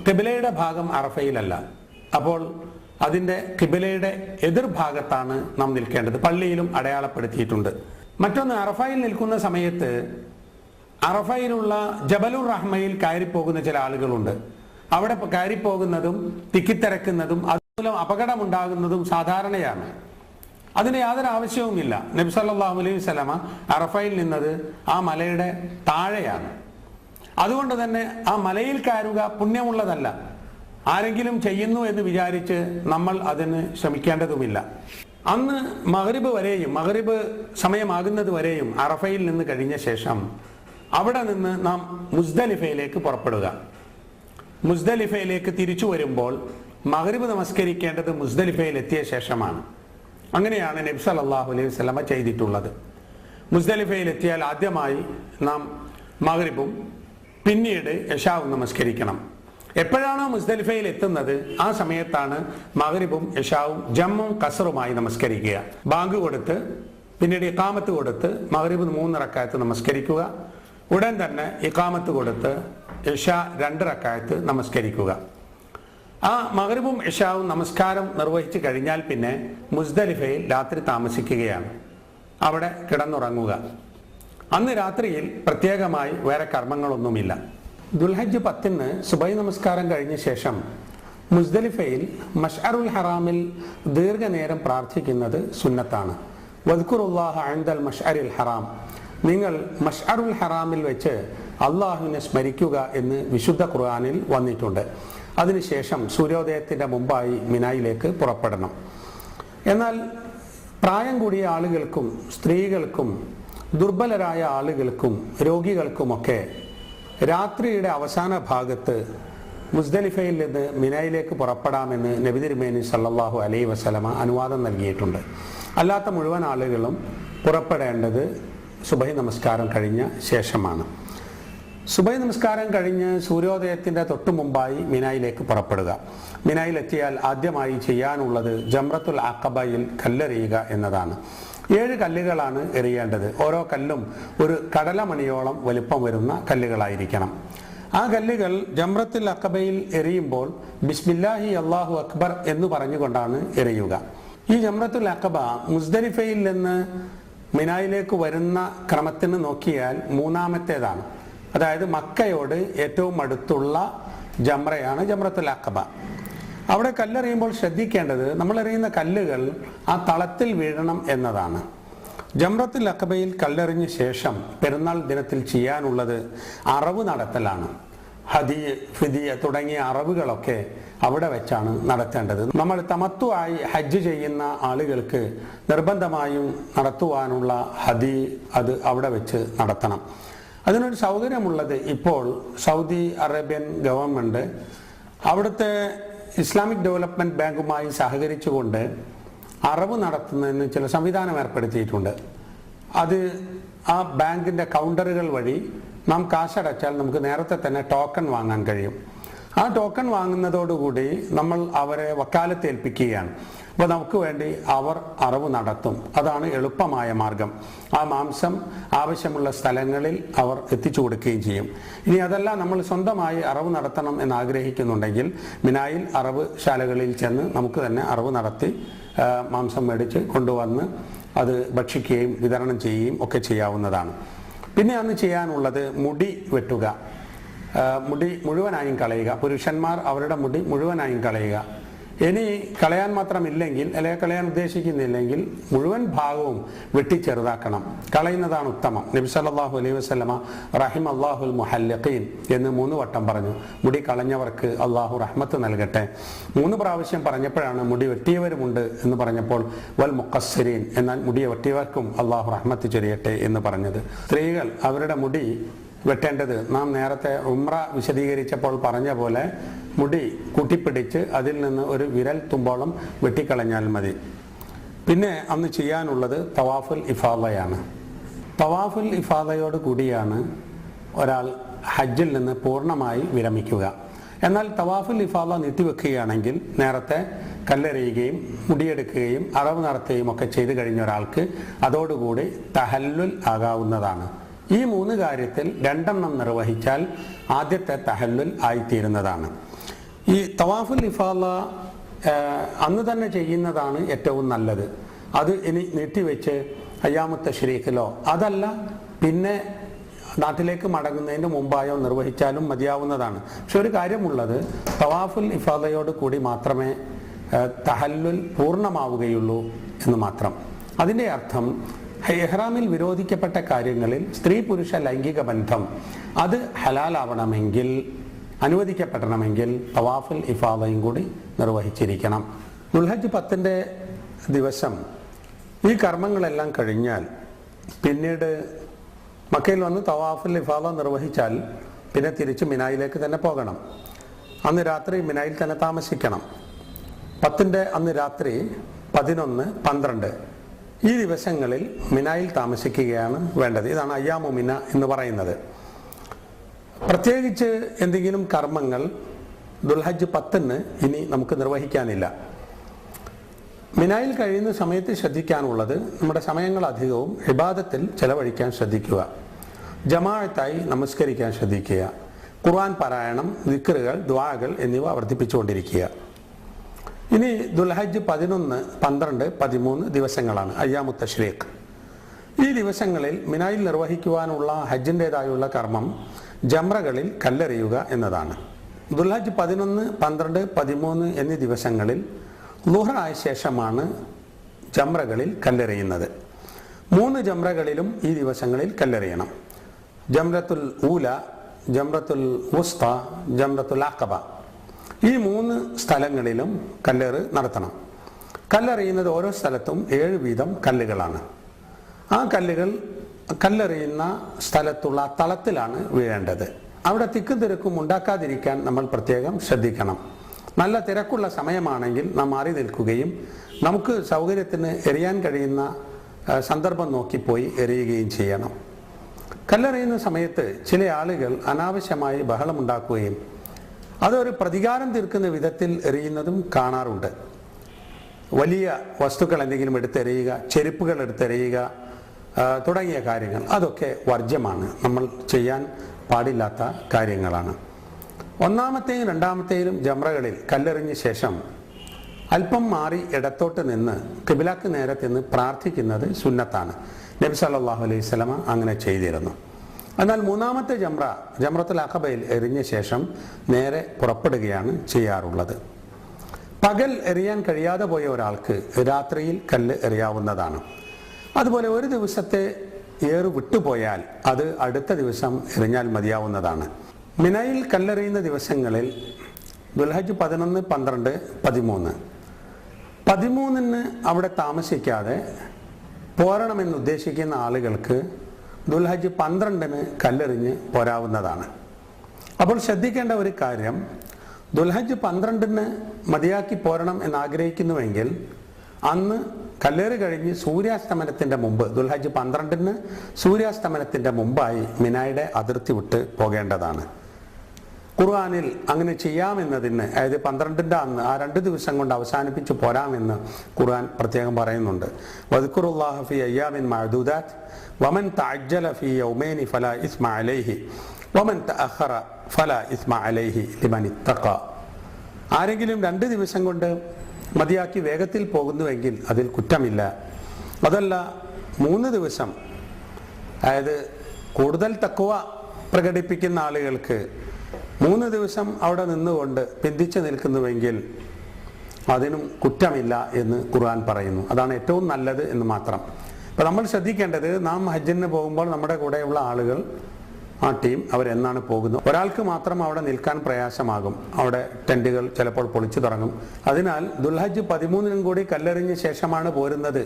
ഖിബലയുടെ ഭാഗം അറഫയിലല്ല. അപ്പോൾ അതിൻ്റെ ഖിബലയുടെ എതിർഭാഗത്താണ് നാം നിൽക്കേണ്ടത്. പള്ളിയിലും അടയാളപ്പെടുത്തിയിട്ടുണ്ട്. മറ്റൊന്ന്, അറഫയിൽ നിൽക്കുന്ന സമയത്ത് അറഫയിലുള്ള ജബലുർ റഹ്മയിൽ കയറിപ്പോകുന്ന ചില ആളുകളുണ്ട്. അവിടെ കയറിപ്പോകുന്നതും തിക്കിത്തിരക്കുന്നതും അതുമൂലം അപകടമുണ്ടാകുന്നതും സാധാരണയാണ്. അതിന് യാതൊരു ആവശ്യവുമില്ല. നബി സല്ലല്ലാഹു അലൈഹി വസല്ലമ അറഫയിൽ നിന്നത് ആ മലയുടെ താഴെയാണ്. അതുകൊണ്ട് തന്നെ ആ മലയിൽ കയറുക പുണ്യമുള്ളതല്ല. ആരെങ്കിലും ചെയ്യുന്നു എന്ന് വിചാരിച്ച് നമ്മൾ അതിന് ശ്രമിക്കേണ്ടതുമില്ല. അന്ന് മഗ്രിബ് സമയമാകുന്നത് വരെയും അറഫയിൽ നിന്ന് കഴിഞ്ഞ ശേഷം അവിടെ നിന്ന് നാം മുസ്ദലിഫയിലേക്ക് പുറപ്പെടുക. മുസ്ദലിഫയിലേക്ക് തിരിച്ചു വരുമ്പോൾ മഗ്രിബ് നമസ്കരിക്കേണ്ടത് മുസ്ദലിഫയിൽ എത്തിയ ശേഷമാണ്. അങ്ങനെയാണ് നബി സല്ലല്ലാഹു അലൈഹി വസല്ലമ ചെയ്തിട്ടുള്ളത്. മുസ്ദലിഫയിൽ എത്തിയാൽ ആദ്യമായി നാം മഗ്രിബും പിന്നീട് ഇശാവും നമസ്കരിക്കണം. എപ്പോഴാണോ മുസ്ദലിഫയിൽ എത്തുന്നത് ആ സമയത്താണ് മഗ്രിബും ഇശാവും ജമ്മും കസറുമായി നമസ്കരിക്കുക. ബാങ്ക് കൊടുത്ത് പിന്നീട് ഇഖാമത്ത് കൊടുത്ത് മഗ്രിബ് 3 റക്അത്ത് നമസ്കരിക്കുക. ഉടൻ തന്നെ ഇഖാമത്ത് കൊടുത്ത് ഇശ 2 റക്അത്ത് നമസ്കരിക്കുക. ആ മഗ്രിബും ഇശാവും നമസ്കാരം നിർവഹിച്ചു കഴിഞ്ഞാൽ പിന്നെ മുസ്ദലിഫയിൽ രാത്രി താമസിക്കുകയാണ്. അവിടെ കിടന്നുറങ്ങുക. അന്ന് രാത്രിയിൽ പ്രത്യേകമായി വേറെ കർമ്മങ്ങളൊന്നുമില്ല. ദുൽഹജ്ജ് 10 സുബൈ നമസ്കാരം കഴിഞ്ഞ ശേഷം മുസ്ദലിഫയിൽ മശ്അറുൽ ഹറാമിൽ ദീർഘനേരം പ്രാർത്ഥിക്കുന്നത് സുന്നത്താണ്. വദ്കുറുല്ലാഹ ഇൻദൽ മശ്അരിൽ ഹറാം, നിങ്ങൾ മശ്അറുൽ ഹറാമിൽ വെച്ച് അള്ളാഹുവിനെ സ്മരിക്കുക എന്ന് വിശുദ്ധ ഖുർആനിൽ വന്നിട്ടുണ്ട്. അതിനുശേഷം സൂര്യോദയത്തിൻ്റെ മുമ്പായി മിനായിലേക്ക് പുറപ്പെടണം. എന്നാൽ പ്രായം കൂടിയ ആളുകൾക്കും സ്ത്രീകൾക്കും ദുർബലരായ ആളുകൾക്കും രോഗികൾക്കുമൊക്കെ രാത്രിയുടെ അവസാന ഭാഗത്ത് മുസ്ദലിഫയിൽ നിന്ന് മിനായിലേക്ക് പുറപ്പെടാമെന്ന് നബി തിരുമേനി സല്ലല്ലാഹു അലൈഹി വസല്ലമ അനുവാദം നൽകിയിട്ടുണ്ട്. അല്ലാത്ത മുഴുവൻ ആളുകളും പുറപ്പെടേണ്ടത് സുബഹി നമസ്കാരം കഴിഞ്ഞ ശേഷമാണ്. സുബഹി നമസ്കാരം കഴിഞ്ഞ് സൂര്യോദയത്തിൻ്റെ തൊട്ടു മുമ്പായി മിനായിലേക്ക് പുറപ്പെടുക. മിനായിലെത്തിയാൽ ആദ്യമായി ചെയ്യാനുള്ളത് ജംറത്തുൽ അഖബയിൽ കല്ലെറിയുക എന്നതാണ്. 7 കല്ലുകളാണ് എറിയേണ്ടത്. ഓരോ കല്ലും ഒരു കടലമണിയോളം വലുപ്പം വരുന്ന കല്ലുകളായിരിക്കണം. ആ കല്ലുകൾ ജംറത്തുൽ അഖബയിൽ എറിയുമ്പോൾ ബിസ്മില്ലാഹി അല്ലാഹു അക്ബർ എന്ന് പറഞ്ഞുകൊണ്ടാണ് എറിയുക. ഈ ജംറത്തുൽ അഖബ മുസ്ദലിഫയിൽ നിന്ന് മിനായിലേക്ക് വരുന്ന ക്രമത്തിന് നോക്കിയാൽ 3ാമത്തേതാണ്. അതായത് മക്കയോട് ഏറ്റവും അടുത്തുള്ള ജംറയാണ് ജംറത്തുൽ അഖബ. അവിടെ കല്ലെറിയുമ്പോൾ ശ്രദ്ധിക്കേണ്ടത് നമ്മൾ എറിയുന്ന കല്ലുകൾ ആ തളത്തിൽ വീഴണം എന്നതാണ്. ജംറത്തുൽ അഖബയിൽ കല്ലെറിഞ്ഞ ശേഷം പെരുന്നാൾ ദിനത്തിൽ ചെയ്യാനുള്ളത് അറവ് നടത്തലാണ്. ഹദിയ, ഫിദിയ തുടങ്ങിയ അറവുകളൊക്കെ അവിടെ വെച്ചാണ് നടത്തേണ്ടത്. നമ്മൾ തമത്തുആയി ഹജ്ജ് ചെയ്യുന്ന ആളുകൾക്ക് നിർബന്ധമായും നടത്തുവാനുള്ള ഹദി അത് അവിടെ വെച്ച് നടത്തണം. അതിനൊരു സൗകര്യമുള്ളത് ഇപ്പോൾ സൗദി അറേബ്യൻ ഗവൺമെൻറ് അവിടുത്തെ ഇസ്ലാമിക് ഡെവലപ്മെൻറ്റ് ബാങ്കുമായി സഹകരിച്ചുകൊണ്ട് അറവ് നടത്തുന്നതിന് ചില സംവിധാനം ഏർപ്പെടുത്തിയിട്ടുണ്ട്. അത് ആ ബാങ്കിൻ്റെ കൗണ്ടറുകൾ വഴി നാം കാശടച്ചാൽ നമുക്ക് നേരത്തെ തന്നെ ടോക്കൺ വാങ്ങാൻ കഴിയും. ആ ടോക്കൺ വാങ്ങുന്നതോടുകൂടി നമ്മൾ അവരെ വക്കാലത്ത് ഏൽപ്പിക്കുകയാണ്. അപ്പോൾ നമുക്ക് വേണ്ടി അവർ അറവ് നടത്തും. അതാണ് എളുപ്പമായ മാർഗം. ആ മാംസം ആവശ്യമുള്ള സ്ഥലങ്ങളിൽ അവർ എത്തിച്ചു കൊടുക്കുകയും ചെയ്യും. ഇനി അതല്ല നമ്മൾ സ്വന്തമായി അറവ് നടത്തണം എന്ന് ആഗ്രഹിക്കുന്നുണ്ടെങ്കിൽ മിനായിൽ അറവ് ശാലകളിൽ ചെന്ന് നമുക്ക് തന്നെ അറവ് നടത്തി മാംസം മേടിച്ച് കൊണ്ടുവന്ന് അത് ഭക്ഷിക്കുകയും വിതരണം ചെയ്യുകയും ഒക്കെ ചെയ്യാവുന്നതാണ്. പിന്നെ അന്ന് ചെയ്യാനുള്ളത് മുടി വെട്ടുക. മുടി മുഴുവനായും കളയുക. പുരുഷന്മാർ അവരുടെ മുടി മുഴുവനായും കളയുക. ഇനി കളയാൻ മാത്രമില്ലെങ്കിൽ അല്ലെങ്കിൽ കളയാൻ ഉദ്ദേശിക്കുന്നില്ലെങ്കിൽ മുഴുവൻ ഭാഗവും വെട്ടിച്ചെറുതാക്കണം. കളയുന്നതാണ് ഉത്തമം. നബി സല്ലല്ലാഹു അലൈഹി വസല്ലമ റഹിം അല്ലാഹുൽ മുഹല്ലിഖീൻ എന്ന് 3 വട്ടം പറഞ്ഞു. മുടി കളഞ്ഞവർക്ക് അള്ളാഹു റഹ്മത്ത് നൽകട്ടെ. 3 പ്രാവശ്യം പറഞ്ഞപ്പോഴാണ് മുടി വെട്ടിയവരുമുണ്ട് എന്ന് പറഞ്ഞപ്പോൾ വൽ മുഖസ്സിരീൻ, എന്നാൽ മുടി വെട്ടിയവർക്കും അള്ളാഹു റഹ്മത്ത് ചൊരിയട്ടെ എന്ന് പറഞ്ഞത്. സ്ത്രീകൾ അവരുടെ മുടി വെട്ടേണ്ടത് നാം നേരത്തെ ഉംറ വിശദീകരിച്ചപ്പോൾ പറഞ്ഞ പോലെ മുടി കൂട്ടിപ്പിടിച്ച് അതിൽ നിന്ന് ഒരു വിരൽ തുമ്പോളം വെട്ടിക്കളഞ്ഞാൽ മതി. പിന്നെ അന്ന് ചെയ്യാനുള്ളത് തവാഫുൽ ഇഫാദയാണ്. തവാഫുൽ ഇഫാദയോട് കൂടിയാണ് ഒരാൾ ഹജ്ജിൽ നിന്ന് പൂർണ്ണമായി വിരമിക്കുക. എന്നാൽ തവാഫുൽ ഇഫാദ നീട്ടിവെക്കുകയാണെങ്കിൽ നേരത്തെ കല്ലെറിയുകയും മുടിയെടുക്കുകയും അറവ് നടത്തുകയും ഒക്കെ ചെയ്തു കഴിഞ്ഞ ഒരാൾക്ക് അതോടുകൂടി തഹല്ലുൽ ആകാവുന്നതാണ്. ഈ 3 കാര്യത്തിൽ 2 നിർവഹിച്ചാൽ ആദ്യത്തെ തഹല്ലുൽ ആയിത്തീരുന്നതാണ്. ഈ തവാഫുൽ ഇഫാദ അന്ന് തന്നെ ചെയ്യുന്നതാണ് ഏറ്റവും നല്ലത്. അത് ഇനി നീട്ടിവെച്ച് അയ്യാമുത്ത തശ്രീഖിലോ അതല്ല പിന്നെ നാട്ടിലേക്ക് മടങ്ങുന്നതിന് മുമ്പായോ നിർവഹിച്ചാലും മതിയാവുന്നതാണ്. പക്ഷെ ഒരു കാര്യമുള്ളത്, തവാഫുൽ ഇഫാദയോട് കൂടി മാത്രമേ തഹല്ലുൽ പൂർണ്ണമാവുകയുള്ളൂ എന്ന് മാത്രം. അതിൻ്റെ അർത്ഥം ഇഹ്റാമിൽ വിരോധിക്കപ്പെട്ട കാര്യങ്ങളിൽ സ്ത്രീ പുരുഷ ലൈംഗിക ബന്ധം അത് ഹലാലാവണമെങ്കിൽ, അനുവദിക്കപ്പെടണമെങ്കിൽ തവാഫുൽ ഇഫാദയും കൂടി നിർവഹിച്ചിരിക്കണം. ദുൽഹജ്ജ് 10 ദിവസം ഈ കർമ്മങ്ങളെല്ലാം കഴിഞ്ഞാൽ പിന്നീട് മക്കയിൽ വന്ന് തവാഫുൽ ഇഫാദ നിർവഹിച്ചാൽ പിന്നെ തിരിച്ച് മിനായിലേക്ക് തന്നെ പോകണം. അന്ന് രാത്രി മിനായിൽ തന്നെ താമസിക്കണം. 10 അന്ന് രാത്രി 11, 12 ഈ ദിവസങ്ങളിൽ മിനായിൽ താമസിക്കുകയാണ് വേണ്ടത്. ഇതാണ് അയ്യാമു മിന എന്ന് പറയുന്നത്. പ്രത്യേകിച്ച് എന്തെങ്കിലും കർമ്മങ്ങൾ ദുൽഹജ്ജ് 10 ഇനി നമുക്ക് നിർവഹിക്കാനില്ല. മിനായിൽ കഴിയുന്ന സമയത്ത് ശ്രദ്ധിക്കാനുള്ളത്, നമ്മുടെ സമയങ്ങൾ അധികവും ഇബാദത്തിൽ ചെലവഴിക്കാൻ ശ്രദ്ധിക്കുക, ജമാഅത്തായി നമസ്കരിക്കാൻ ശ്രദ്ധിക്കുക, ഖുർആൻ പാരായണം, ദിക്റുകൾ, ദുആകൾ എന്നിവ വർദ്ധിപ്പിച്ചുകൊണ്ടിരിക്കുക. ഇനി ദുൽഹജ്ജ് 11, 12, 13 ദിവസങ്ങളാണ് അയ്യാമുത്ത തശ്രീഖ്. ഈ ദിവസങ്ങളിൽ മിനായിൽ നിർവഹിക്കുവാനുള്ള ഹജ്ജിൻ്റെതായുള്ള കർമ്മം ജംറകളിൽ കല്ലെറിയുക എന്നതാണ്. ദുൽഹജ്ജ് 11, 12, 13 എന്നീ ദിവസങ്ങളിൽ ളുഹറായ ശേഷമാണ് ജംറകളിൽ കല്ലെറിയുന്നത്. 3 ജംറകളിലും ഈ ദിവസങ്ങളിൽ കല്ലെറിയണം. ജംറത്തുൽ ഊല, ജംറത്തുൽ വുസ്ത, ജംറത്തുൽ അഖബ ഈ 3 സ്ഥലങ്ങളിലും കല്ലേറ് നടത്തണം. കല്ലെറിയുന്നത് ഓരോ സ്ഥലത്തും 7 വീതം കല്ലുകളാണ്. ആ കല്ലുകൾ കല്ലെറിയുന്ന സ്ഥലത്തുള്ള തളത്തിലാണ് വീഴേണ്ടത്. അവിടെ തിക്കും തിരക്കും ഉണ്ടാക്കാതിരിക്കാൻ നമ്മൾ പ്രത്യേകം ശ്രദ്ധിക്കണം. നല്ല തിരക്കുള്ള സമയമാണെങ്കിൽ നാം മാറി നിൽക്കുകയും നമുക്ക് സൗകര്യത്തിന് എറിയാൻ കഴിയുന്ന സന്ദർഭം നോക്കിപ്പോയി എറിയുകയും ചെയ്യണം. കല്ലെറിയുന്ന സമയത്ത് ചില ആളുകൾ അനാവശ്യമായി ബഹളമുണ്ടാക്കുകയും അതൊരു പ്രതികാരം തീർക്കുന്ന വിധത്തിൽ എറിയുന്നതും കാണാറുണ്ട്. വലിയ വസ്തുക്കൾ എന്തെങ്കിലും എടുത്തെറിയുക, ചെരുപ്പുകൾ എടുത്തെറിയുക തുടങ്ങിയ കാര്യങ്ങൾ അതൊക്കെ വർജ്യമാണ്, നമ്മൾ ചെയ്യാൻ പാടില്ലാത്ത കാര്യങ്ങളാണ്. 1ാമത്തെയും 2ാമത്തെയും ജംറകളിൽ കല്ലെറിഞ്ഞ ശേഷം അല്പം മാറി ഇടത്തോട്ട് നിന്ന് ഖിബ്ലക്ക് നേരെ നിന്ന് പ്രാർത്ഥിക്കുന്നത് സുന്നത്താണ്. നബി സല്ലല്ലാഹു അലൈഹി വസല്ലമ അങ്ങനെ ചെയ്തിരുന്നു. എന്നാൽ 3ാമത്തെ ജംറത്തുൽ അഖബയിൽ എറിഞ്ഞ ശേഷം നേരെ പുറപ്പെടുകയാണ് ചെയ്യാറുള്ളത്. പകൽ എറിയാൻ കഴിയാതെ പോയ ഒരാൾക്ക് രാത്രിയിൽ കല്ല് എറിയാവുന്നതാണ്. അതുപോലെ ഒരു ദിവസത്തെ ഏറ് വിട്ടുപോയാൽ അത് അടുത്ത ദിവസം എറിഞ്ഞാൽ മതിയാവുന്നതാണ്. മിനായിൽ കല്ലെറിയുന്ന ദിവസങ്ങളിൽ ദുൽഹജ്ജ് 11, 12, 13 13 അവിടെ താമസിക്കാതെ പോരണമെന്ന് ഉദ്ദേശിക്കുന്ന ആളുകൾക്ക് ദുൽഹജ്ജ് 12 കല്ലെറിഞ്ഞ് പോരാവുന്നതാണ്. അപ്പോൾ ശ്രദ്ധിക്കേണ്ട ഒരു കാര്യം, ദുൽഹജ്ജ് 12 മതിയാക്കി പോരണം എന്നാഗ്രഹിക്കുന്നുവെങ്കിൽ അന്ന് കല്ലേറ് കഴിഞ്ഞ് സൂര്യാസ്തമനത്തിൻ്റെ മുമ്പ്, ദുൽഹജ്ജ് 12 സൂര്യാസ്തമനത്തിൻ്റെ മുമ്പായി മിനായുടെ അതിർത്തി വിട്ട് പോകേണ്ടതാണ്. ഖുർആനിൽ അങ്ങനെ ചെയ്യാമെന്നതിന്, അതായത് 12 അന്ന് ആ 2 ദിവസം കൊണ്ട് അവസാനിപ്പിച്ച് പോരാമെന്ന് ഖുർആൻ പ്രത്യേകം പറയുന്നുണ്ട്. വദ്കുറുല്ലാഹ ഫീ അയ്യാമിൻ മഅദൂദാത്ത് വമൻ തഅജ്ജല ഫീ യൗമൈനി ഫലാ ഇസ്മ അലൈഹി വമൻ തഅഖറ ഫലാ ഇസ്മ അലൈഹി ലിമൻ ഇത്തഖ. ആരെങ്കിലും 2 ദിവസം കൊണ്ട് മതിയാക്കി വേഗത്തിൽ പോകുന്നുവെങ്കിൽ അതിൽ കുറ്റമില്ല. അതല്ല 3 ദിവസം, അതായത് കൂടുതൽ തഖ്വ പ്രകടിപ്പിക്കുന്ന ആളുകൾക്ക് 3 ദിവസം അവിടെ നിന്നുകൊണ്ട് പിന്തിച്ചു നിൽക്കുന്നുവെങ്കിൽ അതിനും കുറ്റമില്ല എന്ന് ഖുർആൻ പറയുന്നു. അതാണ് ഏറ്റവും നല്ലത് എന്ന് മാത്രം. അപ്പോൾ നമ്മൾ ശ്രദ്ധിക്കേണ്ടത്, നാം ഹജ്ജിന് പോകുമ്പോൾ നമ്മുടെ കൂടെയുള്ള ആളുകൾ, ആ ടീം അവരെന്നാണ് പോകുന്നത്. ഒരാൾക്ക് മാത്രം അവിടെ നിൽക്കാൻ പ്രയാസമാകും. അവിടെ ടെൻറ്റുകൾ ചിലപ്പോൾ പൊളിച്ചു തുടങ്ങും. അതിനാൽ ദുൽഹജ്ജ് 13 കൂടി കല്ലെറിഞ്ഞ ശേഷമാണ് പോരുന്നത്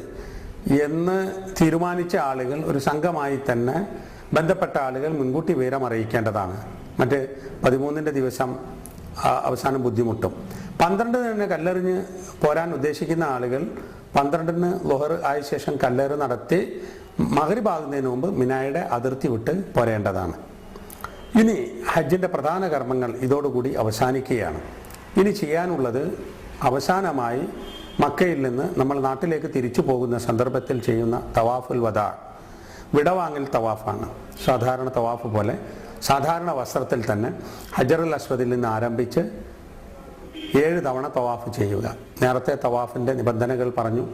എന്ന് തീരുമാനിച്ച ആളുകൾ ഒരു സംഘമായി തന്നെ ബന്ധപ്പെട്ട ആളുകൾ മുൻകൂട്ടി വിവരം അറിയിക്കേണ്ടതാണ്. മറ്റ് 13 ദിവസം അവസാനം ബുദ്ധിമുട്ടും. 12 തന്നെ കല്ലെറിഞ്ഞ് പോരാൻ ഉദ്ദേശിക്കുന്ന ആളുകൾ 12 ളുഹർ ആയ ശേഷം കല്ലേറ് നടത്തി മഗ്രിബ് ആകുന്നതിന് മുമ്പ് മിനായുടെ അതിർത്തി വിട്ട് പോരേണ്ടതാണ്. ഇനി ഹജ്ജിൻ്റെ പ്രധാന കർമ്മങ്ങൾ ഇതോടുകൂടി അവസാനിക്കുകയാണ്. ഇനി ചെയ്യാനുള്ളത്, അവസാനമായി മക്കയിൽ നിന്ന് നമ്മൾ നാട്ടിലേക്ക് തിരിച്ചു പോകുന്ന സന്ദർഭത്തിൽ ചെയ്യുന്ന തവാഫുൽ വദാ. വിടവാങ്ങൽ തവാഫാണ്. സാധാരണ തവാഫ് പോലെ സാധാരണ വസ്ത്രത്തിൽ തന്നെ ഹജറുൽ അസ്വദിൽ നിന്ന് ആരംഭിച്ച് 7 തവണ തവാഫ് ചെയ്യുക. നേരത്തെ തവാഫിൻ്റെ നിബന്ധനകൾ പറഞ്ഞു.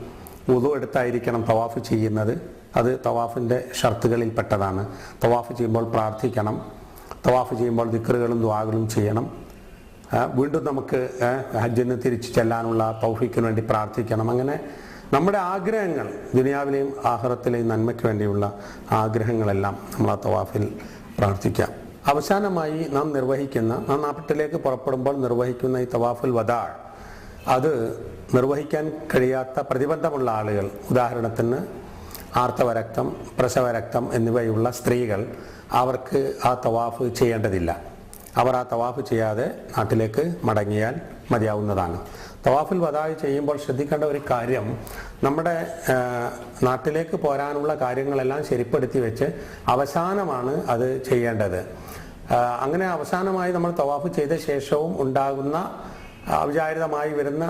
വുളു എടുത്തായിരിക്കണം തവാഫ് ചെയ്യുന്നത്. അത് തവാഫിൻ്റെ ഷർത്തുകളിൽ പെട്ടതാണ്. തവാഫ് ചെയ്യുമ്പോൾ പ്രാർത്ഥിക്കണം, തവാഫ് ചെയ്യുമ്പോൾ ദിക്റുകളും ദുആകളും ചെയ്യണം. വീണ്ടും നമുക്ക് ഹജ്ജിന് തിരിച്ചു ചെല്ലാനുള്ള തൗഫീക്കിന് വേണ്ടി പ്രാർത്ഥിക്കണം. അങ്ങനെ നമ്മുടെ ആഗ്രഹങ്ങൾ, ദുനിയാവിലെയും ആഖിറത്തിലെയും നന്മയ്ക്ക് വേണ്ടിയുള്ള ആഗ്രഹങ്ങളെല്ലാം നമ്മൾ ആ തവാഫിൽ പ്രാർത്ഥിക്കാം. അവസാനമായി നാം നാട്ടിലേക്ക് പുറപ്പെടുമ്പോൾ നിർവഹിക്കുന്ന ഈ തവാഫുൽ വദാ, അത് നിർവഹിക്കാൻ കഴിയാത്ത പ്രതിബന്ധമുള്ള ആളുകൾ, ഉദാഹരണത്തിന് ആർത്തവരക്തം, പ്രസവരക്തം എന്നിവയുള്ള സ്ത്രീകൾ, അവർക്ക് ആ തവാഫ് ചെയ്യേണ്ടതില്ല. അവർ ആ തവാഫ് ചെയ്യാതെ നാട്ടിലേക്ക് മടങ്ങിയാൽ മതിയാവുന്നതാണ്. തവാഫുൽ വദാഇ ചെയ്യുമ്പോൾ ശ്രദ്ധിക്കേണ്ട ഒരു കാര്യം, നമ്മുടെ നാട്ടിലേക്ക് പോരാനുള്ള കാര്യങ്ങളെല്ലാം ശരിപ്പെടുത്തി വെച്ച് അവസാനമാണ് അത് ചെയ്യേണ്ടത്. അങ്ങനെ അവസാനമായി നമ്മൾ തവാഫ് ചെയ്ത ശേഷവും ഉണ്ടാകുന്ന അവിചാരിതമായി വരുന്ന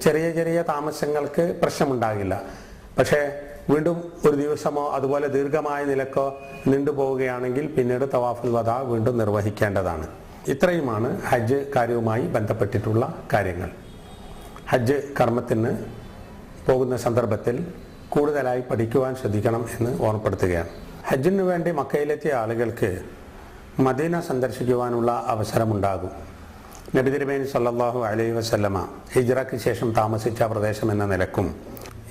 ചെറിയ ചെറിയ താമസങ്ങൾക്ക് പ്രശ്നമുണ്ടാകില്ല. പക്ഷേ വീണ്ടും ഒരു ദിവസമോ അതുപോലെ ദീർഘമായ നിലക്കോ നീണ്ടുപോവുകയാണെങ്കിൽ പിന്നീട് തവാഫുൽ വദാ വീണ്ടും നിർവഹിക്കേണ്ടതാണ്. ഇത്രയുമാണ് ഹജ്ജ് കാര്യവുമായി ബന്ധപ്പെട്ടിട്ടുള്ള കാര്യങ്ങൾ. ഹജ്ജ് കർമ്മത്തിന് പോകുന്ന സന്ദർഭത്തിൽ കൂടുതലായി പഠിക്കുവാൻ ശ്രദ്ധിക്കണം എന്ന് ഓർമ്മപ്പെടുത്തുകയാണ്. ഹജ്ജിന് വേണ്ടി മക്കയിലെത്തിയ ആളുകൾക്ക് മദീന സന്ദർശിക്കുവാനുള്ള അവസരമുണ്ടാകും. നബി തിരുമേനി സല്ലല്ലാഹു അലൈഹി വസല്ലമ ഹിജ്റയ്ക്ക് ശേഷം താമസിച്ച പ്രദേശം എന്ന നിലക്കും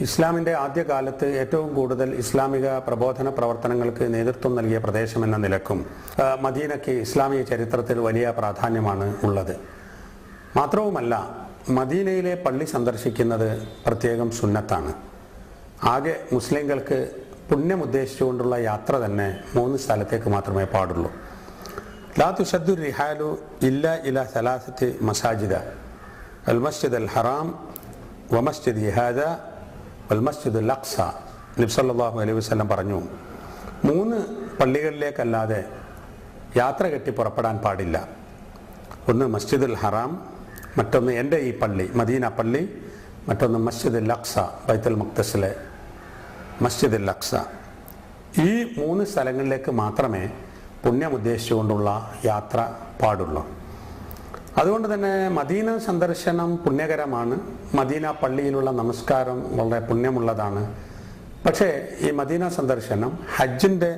ഇസ്ലാമിൻ്റെ ആദ്യകാലത്ത് ഏറ്റവും കൂടുതൽ ഇസ്ലാമിക പ്രബോധന പ്രവർത്തനങ്ങൾക്ക് നേതൃത്വം നൽകിയ പ്രദേശം എന്ന നിലക്കും മദീനയ്ക്ക് ഇസ്ലാമിക ചരിത്രത്തിൽ വലിയ പ്രാധാന്യമാണ് ഉള്ളത്. മാത്രവുമല്ല, മദീനയിലെ പള്ളി സന്ദർശിക്കുന്നത് പ്രത്യേകം സുന്നത്താണ്. ആകെ മുസ്ലിങ്ങൾക്ക് പുണ്യമുദ്ദേശിച്ചുകൊണ്ടുള്ള യാത്ര തന്നെ 3 സ്ഥലത്തേക്ക് മാത്രമേ പാടുള്ളൂ. ലാ തുശദ്ദു റിഹാലു ഇല്ലാ ഇലാ സലാസത്തി മസാജിദ അൽ മസ്ജിദ് അൽ ഹറാം വ മസ്ജിദ് ഹാദാ വൽ മസ്ജിദ് അൽ അഖ്സ. നബി സല്ലല്ലാഹു അലൈഹി വസല്ലം പറഞ്ഞു, 3 പള്ളികളിലേക്കല്ലാതെ യാത്ര കെട്ടി പുറപ്പെടാൻ പാടില്ല. ഒന്ന് മസ്ജിദുൽ ഹറാം, മറ്റൊന്ന് എൻ്റെ ഈ പള്ളി മദീന പള്ളി, മറ്റൊന്ന് മസ്ജിദ് അൽ അഖ്സ ബൈത്തുൽ മഖ്ദസിലെ മസ്ജിദ് അൽ അഖ്സ. ഈ 3 സ്ഥലങ്ങളിലേക്ക് മാത്രമേ പുണ്യമുദ്ദേശിച്ചുകൊണ്ടുള്ള യാത്ര പാടുള്ളൂ. അതുകൊണ്ട് തന്നെ മദീന സന്ദർശനം പുണ്യകരമാണ്. മദീന പള്ളിയിലുള്ള നമസ്കാരം വളരെ പുണ്യമുള്ളതാണ്. പക്ഷേ ഈ മദീന സന്ദർശനം ഹജ്ജിൻ്റെ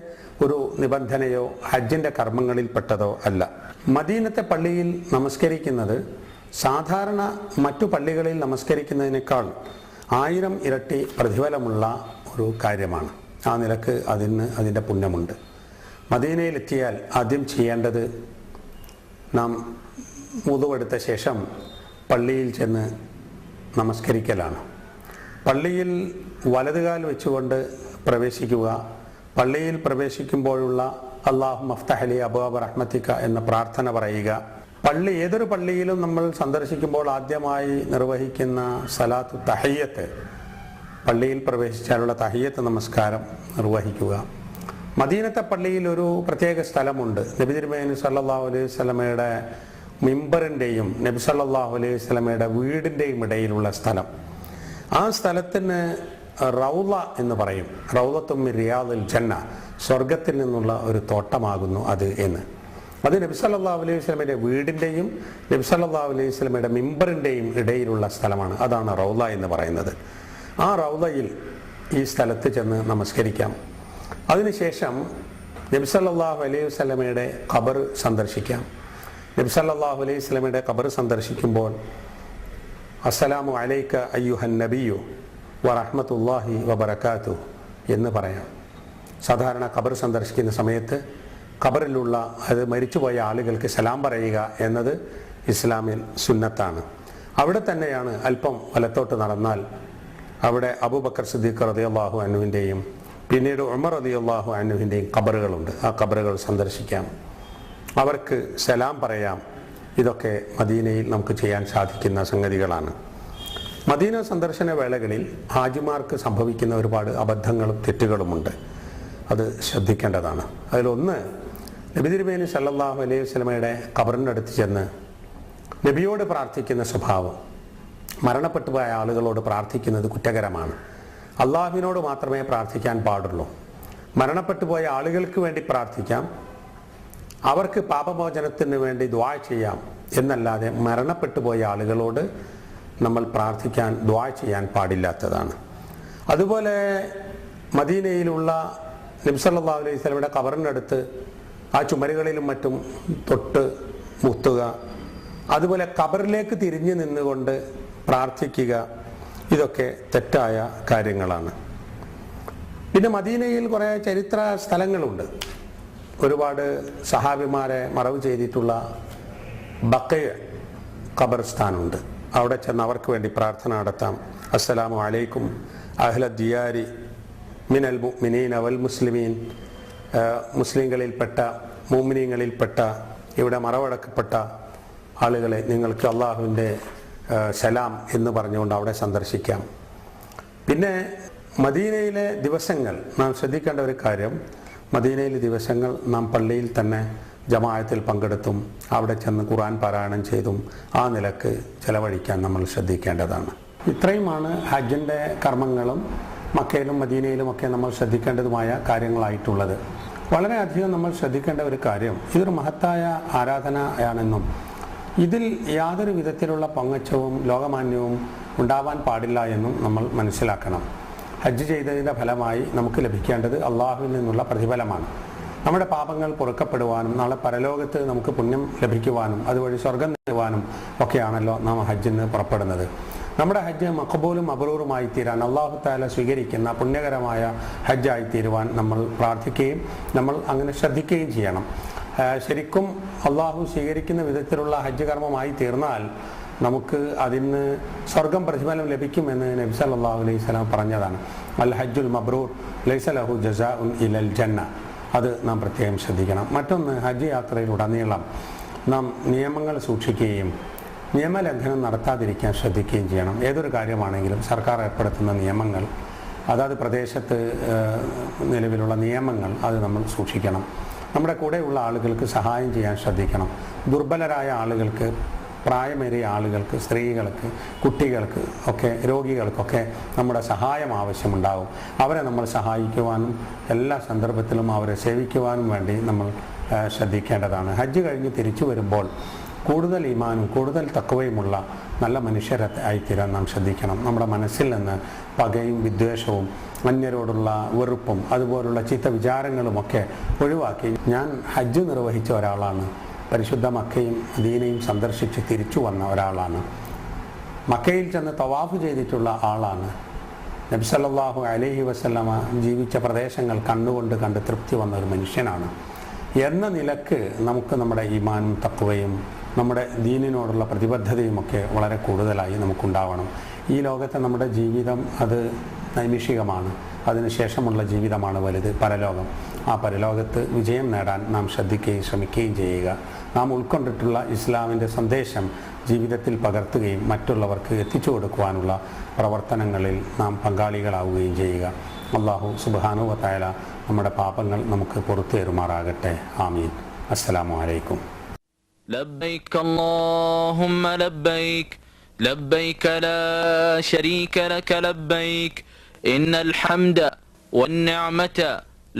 ഒരു നിബന്ധനയോ ഹജ്ജിൻ്റെ കർമ്മങ്ങളിൽപ്പെട്ടതോ അല്ല. മദീനത്തെ പള്ളിയിൽ നമസ്കരിക്കുന്നത് സാധാരണ മറ്റു പള്ളികളിൽ നമസ്കരിക്കുന്നതിനേക്കാൾ 1000 ഇരട്ടി പ്രതിഫലമുള്ള ഒരു കാര്യമാണ്. ആ നിലക്ക് അതിൻ്റെ പുണ്യമുണ്ട്. മദീനയിലെത്തിയാൽ ആദ്യം ചെയ്യേണ്ടത് നാം വുദുവെടുത്ത ശേഷം പള്ളിയിൽ ചെന്ന് നമസ്കരിക്കലാണ്. പള്ളിയിൽ വലതുകാൽ വെച്ചുകൊണ്ട് പ്രവേശിക്കുക. പള്ളിയിൽ പ്രവേശിക്കുമ്പോഴുള്ള അല്ലാഹു മഫ്തഹ് ലി അബ്വാബ റഹ്മതിക എന്ന പ്രാർത്ഥന പറയുക. ഏതൊരു പള്ളിയിലും നമ്മൾ സന്ദർശിക്കുമ്പോൾ ആദ്യമായി നിർവഹിക്കുന്ന സലാത്തു തഹിയ്യത്ത്, പള്ളിയിൽ പ്രവേശിച്ചാലുള്ള തഹിയ്യത്ത് നമസ്കാരം നിർവഹിക്കുക. മദീനത്തെ പള്ളിയിൽ ഒരു പ്രത്യേക സ്ഥലമുണ്ട്. നബി തിരുമേനി സല്ലല്ലാഹു അലൈഹി വസല്ലമയുടെ മിമ്പറിൻ്റെയും നബി സല്ലല്ലാഹു അലൈഹി വസല്ലമയുടെ വീടിൻ്റെയും ഇടയിലുള്ള സ്ഥലം. ആ സ്ഥലത്തിന് റൗള എന്ന് പറയും. റൗളത്തും മിൻ റിയാദിൽ ജന്ന, സ്വർഗത്തിൽ നിന്നുള്ള ഒരു തോട്ടമാകുന്നു അത് എന്ന്. അത് നബി സല്ലല്ലാഹു അലൈഹി വസല്ലമയുടെ വീടിൻ്റെയും നബി സല്ലല്ലാഹു അലൈഹി വസല്ലമയുടെ മിമ്പറിൻ്റെയും ഇടയിലുള്ള സ്ഥലമാണ്. അതാണ് റൗള എന്ന് പറയുന്നത്. ആ റൗളയിൽ ഈ സ്ഥലത്ത് ചെന്ന് നമസ്കരിക്കാം. അതിനുശേഷം നബി സല്ലല്ലാഹു അലൈഹി വസല്ലമയുടെ ഖബർ സന്ദർശിക്കാം. നബി സല്ലല്ലാഹു അലൈഹി വസല്ലമയുടെ ഖബർ സന്ദർശിക്കുമ്പോൾ അസ്സലാമു അലൈക അയ്യുഹൻ നബിയു വ റഹ്മത്തുള്ളാഹി വ ബറകാതുഹു എന്ന് പറയാം. സാധാരണ ഖബർ സന്ദർശിക്കുന്ന സമയത്ത് ഖബറിലുള്ള അത് മരിച്ചുപോയ ആളുകൾക്ക് സലാം പറയുക എന്നത് ഇസ്ലാമിൽ സുന്നത്താണ്. അവിടെ തന്നെയാണ് അല്പം വലത്തോട്ട് നടന്നാൽ അവിടെ അബൂബക്കർ സിദ്ദീഖ് റളിയല്ലാഹു അൻഹുവിൻ്റെയും പിന്നീട് ഉമർ റളിയല്ലാഹു അൻഹുവിൻ്റെയും ഖബറുകളുണ്ട്. ആ ഖബറുകൾ സന്ദർശിക്കാം, അവർക്ക് സലാം പറയാം. ഇതൊക്കെ മദീനയിൽ നമുക്ക് ചെയ്യാൻ സാധിക്കുന്ന സംഗതികളാണ്. മദീന സന്ദർശന വേളകളിൽ ഹാജിമാർക്ക് സംഭവിക്കുന്ന ഒരുപാട് അബദ്ധങ്ങളും തെറ്റുകളുമുണ്ട്. അത് ശ്രദ്ധിക്കേണ്ടതാണ്. അതിലൊന്ന്, നബി തിരുമേനി സല്ലല്ലാഹു അലൈഹി വസല്ലമയുടെ ഖബറിൻ്റെ അടുത്ത് ചെന്ന് നബിയോട് പ്രാർത്ഥിക്കുന്ന സ്വഭാവം. മരണപ്പെട്ടു പോയ ആളുകളോട് പ്രാർത്ഥിക്കുന്നത് കുറ്റകരമാണ്. അള്ളാഹുവിനോട് മാത്രമേ പ്രാർത്ഥിക്കാൻ പാടുള്ളൂ. മരണപ്പെട്ടു പോയ ആളുകൾക്ക് വേണ്ടി പ്രാർത്ഥിക്കാം, അവർക്ക് പാപമോചനത്തിന് വേണ്ടി ദുആ ചെയ്യാം എന്നല്ലാതെ മരണപ്പെട്ടു പോയ ആളുകളോട് നമ്മൾ പ്രാർത്ഥിക്കാൻ ദുആ ചെയ്യാൻ പാടില്ലാത്തതാണ്. അതുപോലെ മദീനയിലുള്ള നബി സല്ലല്ലാഹു അലൈഹി വസല്ലമയുടെ ഖബറിനടുത്ത് ആ ചുമരുകളിലും മറ്റും തൊട്ട് മുത്തുക, അതുപോലെ ഖബറിലേക്ക് തിരിഞ്ഞു നിന്നുകൊണ്ട് പ്രാർത്ഥിക്കുക, ഇതൊക്കെ തെറ്റായ കാര്യങ്ങളാണ്. പിന്നെ മദീനയിൽ കുറേ ചരിത്ര സ്ഥലങ്ങളുണ്ട്. ഒരുപാട് സഹാബിമാരെ മറവ് ചെയ്തിട്ടുള്ള ബഖയ ഖബർസ്ഥാനുണ്ട്. അവിടെ ചെന്ന് അവർക്ക് വേണ്ടി പ്രാർത്ഥന നടത്താം. അസ്സലാമു അലൈക്കും അഹ്ല ദിയാരി മിനൽ മുഅ്മിനീന വൽ മുസ്ലിമീൻ, മുസ്ലിങ്ങളിൽപ്പെട്ട മുഅ്മിനീങ്ങളിൽപ്പെട്ട ഇവിടെ മറവടക്കപ്പെട്ട ആളുകളെ, നിങ്ങൾക്ക് അള്ളാഹുവിൻ്റെ സലാം എന്ന് പറഞ്ഞുകൊണ്ട് അവിടെ സന്ദർശിക്കാം. പിന്നെ മദീനയിലെ ദിവസങ്ങൾ നാം ശ്രദ്ധിക്കേണ്ട ഒരു കാര്യം, മദീനയിലെ ദിവസങ്ങൾ നാം പള്ളിയിൽ തന്നെ ജമാഅത്തിൽ പങ്കെടുത്തും അവിടെ ചെന്ന് ഖുർആൻ പാരായണം ചെയ്തും ആ നിലക്ക് ചെലവഴിക്കാൻ നമ്മൾ ശ്രദ്ധിക്കേണ്ടതാണ്. ഇത്രയുമാണ് ഹജ്ജിൻ്റെ കർമ്മങ്ങളും മക്കയിലും മദീനയിലുമൊക്കെ നമ്മൾ ശ്രദ്ധിക്കേണ്ടതുമായ കാര്യങ്ങളായിട്ടുള്ളത്. വളരെയധികം നമ്മൾ ശ്രദ്ധിക്കേണ്ട ഒരു കാര്യം, ഇതൊരു മഹത്തായ ആരാധനയാണെന്നും ഇതിൽ യാതൊരു വിധത്തിലുള്ള പൊങ്ങച്ചവും ലോകമാന്യവും ഉണ്ടാവാൻ പാടില്ല എന്നും നമ്മൾ മനസ്സിലാക്കണം. ഹജ്ജ് ചെയ്തതിൻ്റെ ഫലമായി നമുക്ക് ലഭിക്കേണ്ടത് അള്ളാഹുവിൽ നിന്നുള്ള പ്രതിഫലമാണ്. നമ്മുടെ പാപങ്ങൾ പൊറുക്കപ്പെടുവാനും നാളെ പരലോകത്ത് നമുക്ക് പുണ്യം ലഭിക്കുവാനും അതുവഴി സ്വർഗം നേടുവാനും ഒക്കെയാണല്ലോ നാം ഹജ്ജിന് പുറപ്പെടുന്നത്. നമ്മുടെ ഹജ്ജ് മഖബൂലും മബ്റൂറുമായി തീരാൻ, അള്ളാഹു തആല സ്വീകരിക്കുന്ന പുണ്യകരമായ ഹജ്ജായി തീരുവാൻ നമ്മൾ പ്രാർത്ഥിക്കുകയും നമ്മൾ അങ്ങനെ ശ്രദ്ധിക്കുകയും ചെയ്യണം. ശരിക്കും അള്ളാഹു സ്വീകരിക്കുന്ന വിധത്തിലുള്ള ഹജ്ജ് കർമ്മമായി തീർന്നാൽ നമുക്ക് അതിന് സ്വർഗം പ്രതിഫലം ലഭിക്കുമെന്ന് നബി സല്ലല്ലാഹു അലൈഹി വസല്ലം പറഞ്ഞതാണ്. അൽ ഹജ്ജുൽ മബ്റൂർ ലൈസ ലഹു ജസാഉൻ ഇലൽ ജന്ന. അത് നാം പ്രത്യേകം ശ്രദ്ധിക്കണം. മറ്റൊന്ന്, ഹജ്ജ് യാത്രയിലുടനീളം നാം നിയമങ്ങൾ സൂക്ഷിക്കുകയും നിയമലംഘനം നടത്താതിരിക്കാൻ ശ്രദ്ധിക്കുകയും ചെയ്യണം. ഏതൊരു കാര്യമാണെങ്കിലും സർക്കാർ ഏർപ്പെടുത്തുന്ന നിയമങ്ങൾ, അതാത് പ്രദേശത്ത് നിലവിലുള്ള നിയമങ്ങൾ, അത് നമ്മൾ സൂക്ഷിക്കണം. നമ്മുടെ കൂടെയുള്ള ആളുകൾക്ക് സഹായം ചെയ്യാൻ ശ്രദ്ധിക്കണം. ദുർബലരായ ആളുകൾക്ക്, പ്രായമേറിയ ആളുകൾക്ക്, സ്ത്രീകൾക്ക്, കുട്ടികൾക്ക് ഒക്കെ, രോഗികൾക്കൊക്കെ നമ്മുടെ സഹായം ആവശ്യമുണ്ടാകും. അവരെ നമ്മൾ സഹായിക്കുവാനും എല്ലാ സന്ദർഭത്തിലും അവരെ സേവിക്കുവാനും വേണ്ടി നമ്മൾ ശ്രദ്ധിക്കേണ്ടതാണ്. ഹജ്ജ് കഴിഞ്ഞ് തിരിച്ചു വരുമ്പോൾ കൂടുതൽ ഈമാനും കൂടുതൽ തഖ്വയുമുള്ള നല്ല മനുഷ്യരായിത്തീരാൻ നാം ശ്രദ്ധിക്കണം. നമ്മുടെ മനസ്സിൽ നിന്ന് പകയും വിദ്വേഷവും അന്യരോടുള്ള വെറുപ്പും അതുപോലുള്ള ചീത്ത വിചാരങ്ങളുമൊക്കെ ഒഴിവാക്കി, ഞാൻ ഹജ്ജ് നിർവഹിച്ച ഒരാളാണ്, പരിശുദ്ധ മക്കയും മദീനയും സന്ദർശിച്ച് തിരിച്ചു വന്ന ഒരാളാണ്, മക്കയിൽ ചെന്ന് തവാഫ് ചെയ്തിട്ടുള്ള ആളാണ്, നബി സല്ലല്ലാഹു അലൈഹി വസല്ലമ ജീവിച്ച പ്രദേശങ്ങൾ കണ്ണുകൊണ്ട് കണ്ട് തൃപ്തി വന്ന ഒരു മനുഷ്യനാണ് എന്ന നിലക്ക് നമുക്ക് നമ്മുടെ ഈമാനും തഖ്വയും നമ്മുടെ ദീനിനോടുള്ള പ്രതിബദ്ധതയുമൊക്കെ വളരെ കൂടുതലായി നമുക്കുണ്ടാവണം. ഈ ലോകത്തെ നമ്മുടെ ജീവിതം അത് നൈമിഷികമാണ്. അതിനുശേഷമുള്ള ജീവിതമാണ് വലുത്, പരലോകം. ആ പരലോകത്ത് വിജയം നേടാൻ നാം ശ്രദ്ധിക്കുകയും ശ്രമിക്കുകയും ചെയ്യുക. നാം ഉൾക്കൊണ്ടിട്ടുള്ള ഇസ്ലാമിൻ്റെ സന്ദേശം ജീവിതത്തിൽ പകർത്തുകയും മറ്റുള്ളവർക്ക് എത്തിച്ചു കൊടുക്കുവാനുള്ള പ്രവർത്തനങ്ങളിൽ നാം പങ്കാളികളാവുകയും ചെയ്യുക. അല്ലാഹു സുബ്ഹാനഹു വ തആല നമ്മുടെ പാപങ്ങൾ നമുക്ക് പുറത്തു തരുമാറാകട്ടെ. ആമീൻ. അസ്സലാമു അലൈക്കും. لبيك اللهم لبيك لبيك لا شريك لك لبيك إن الحمد والنعمة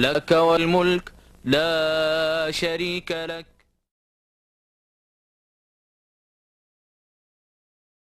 لك والملك لا شريك لك.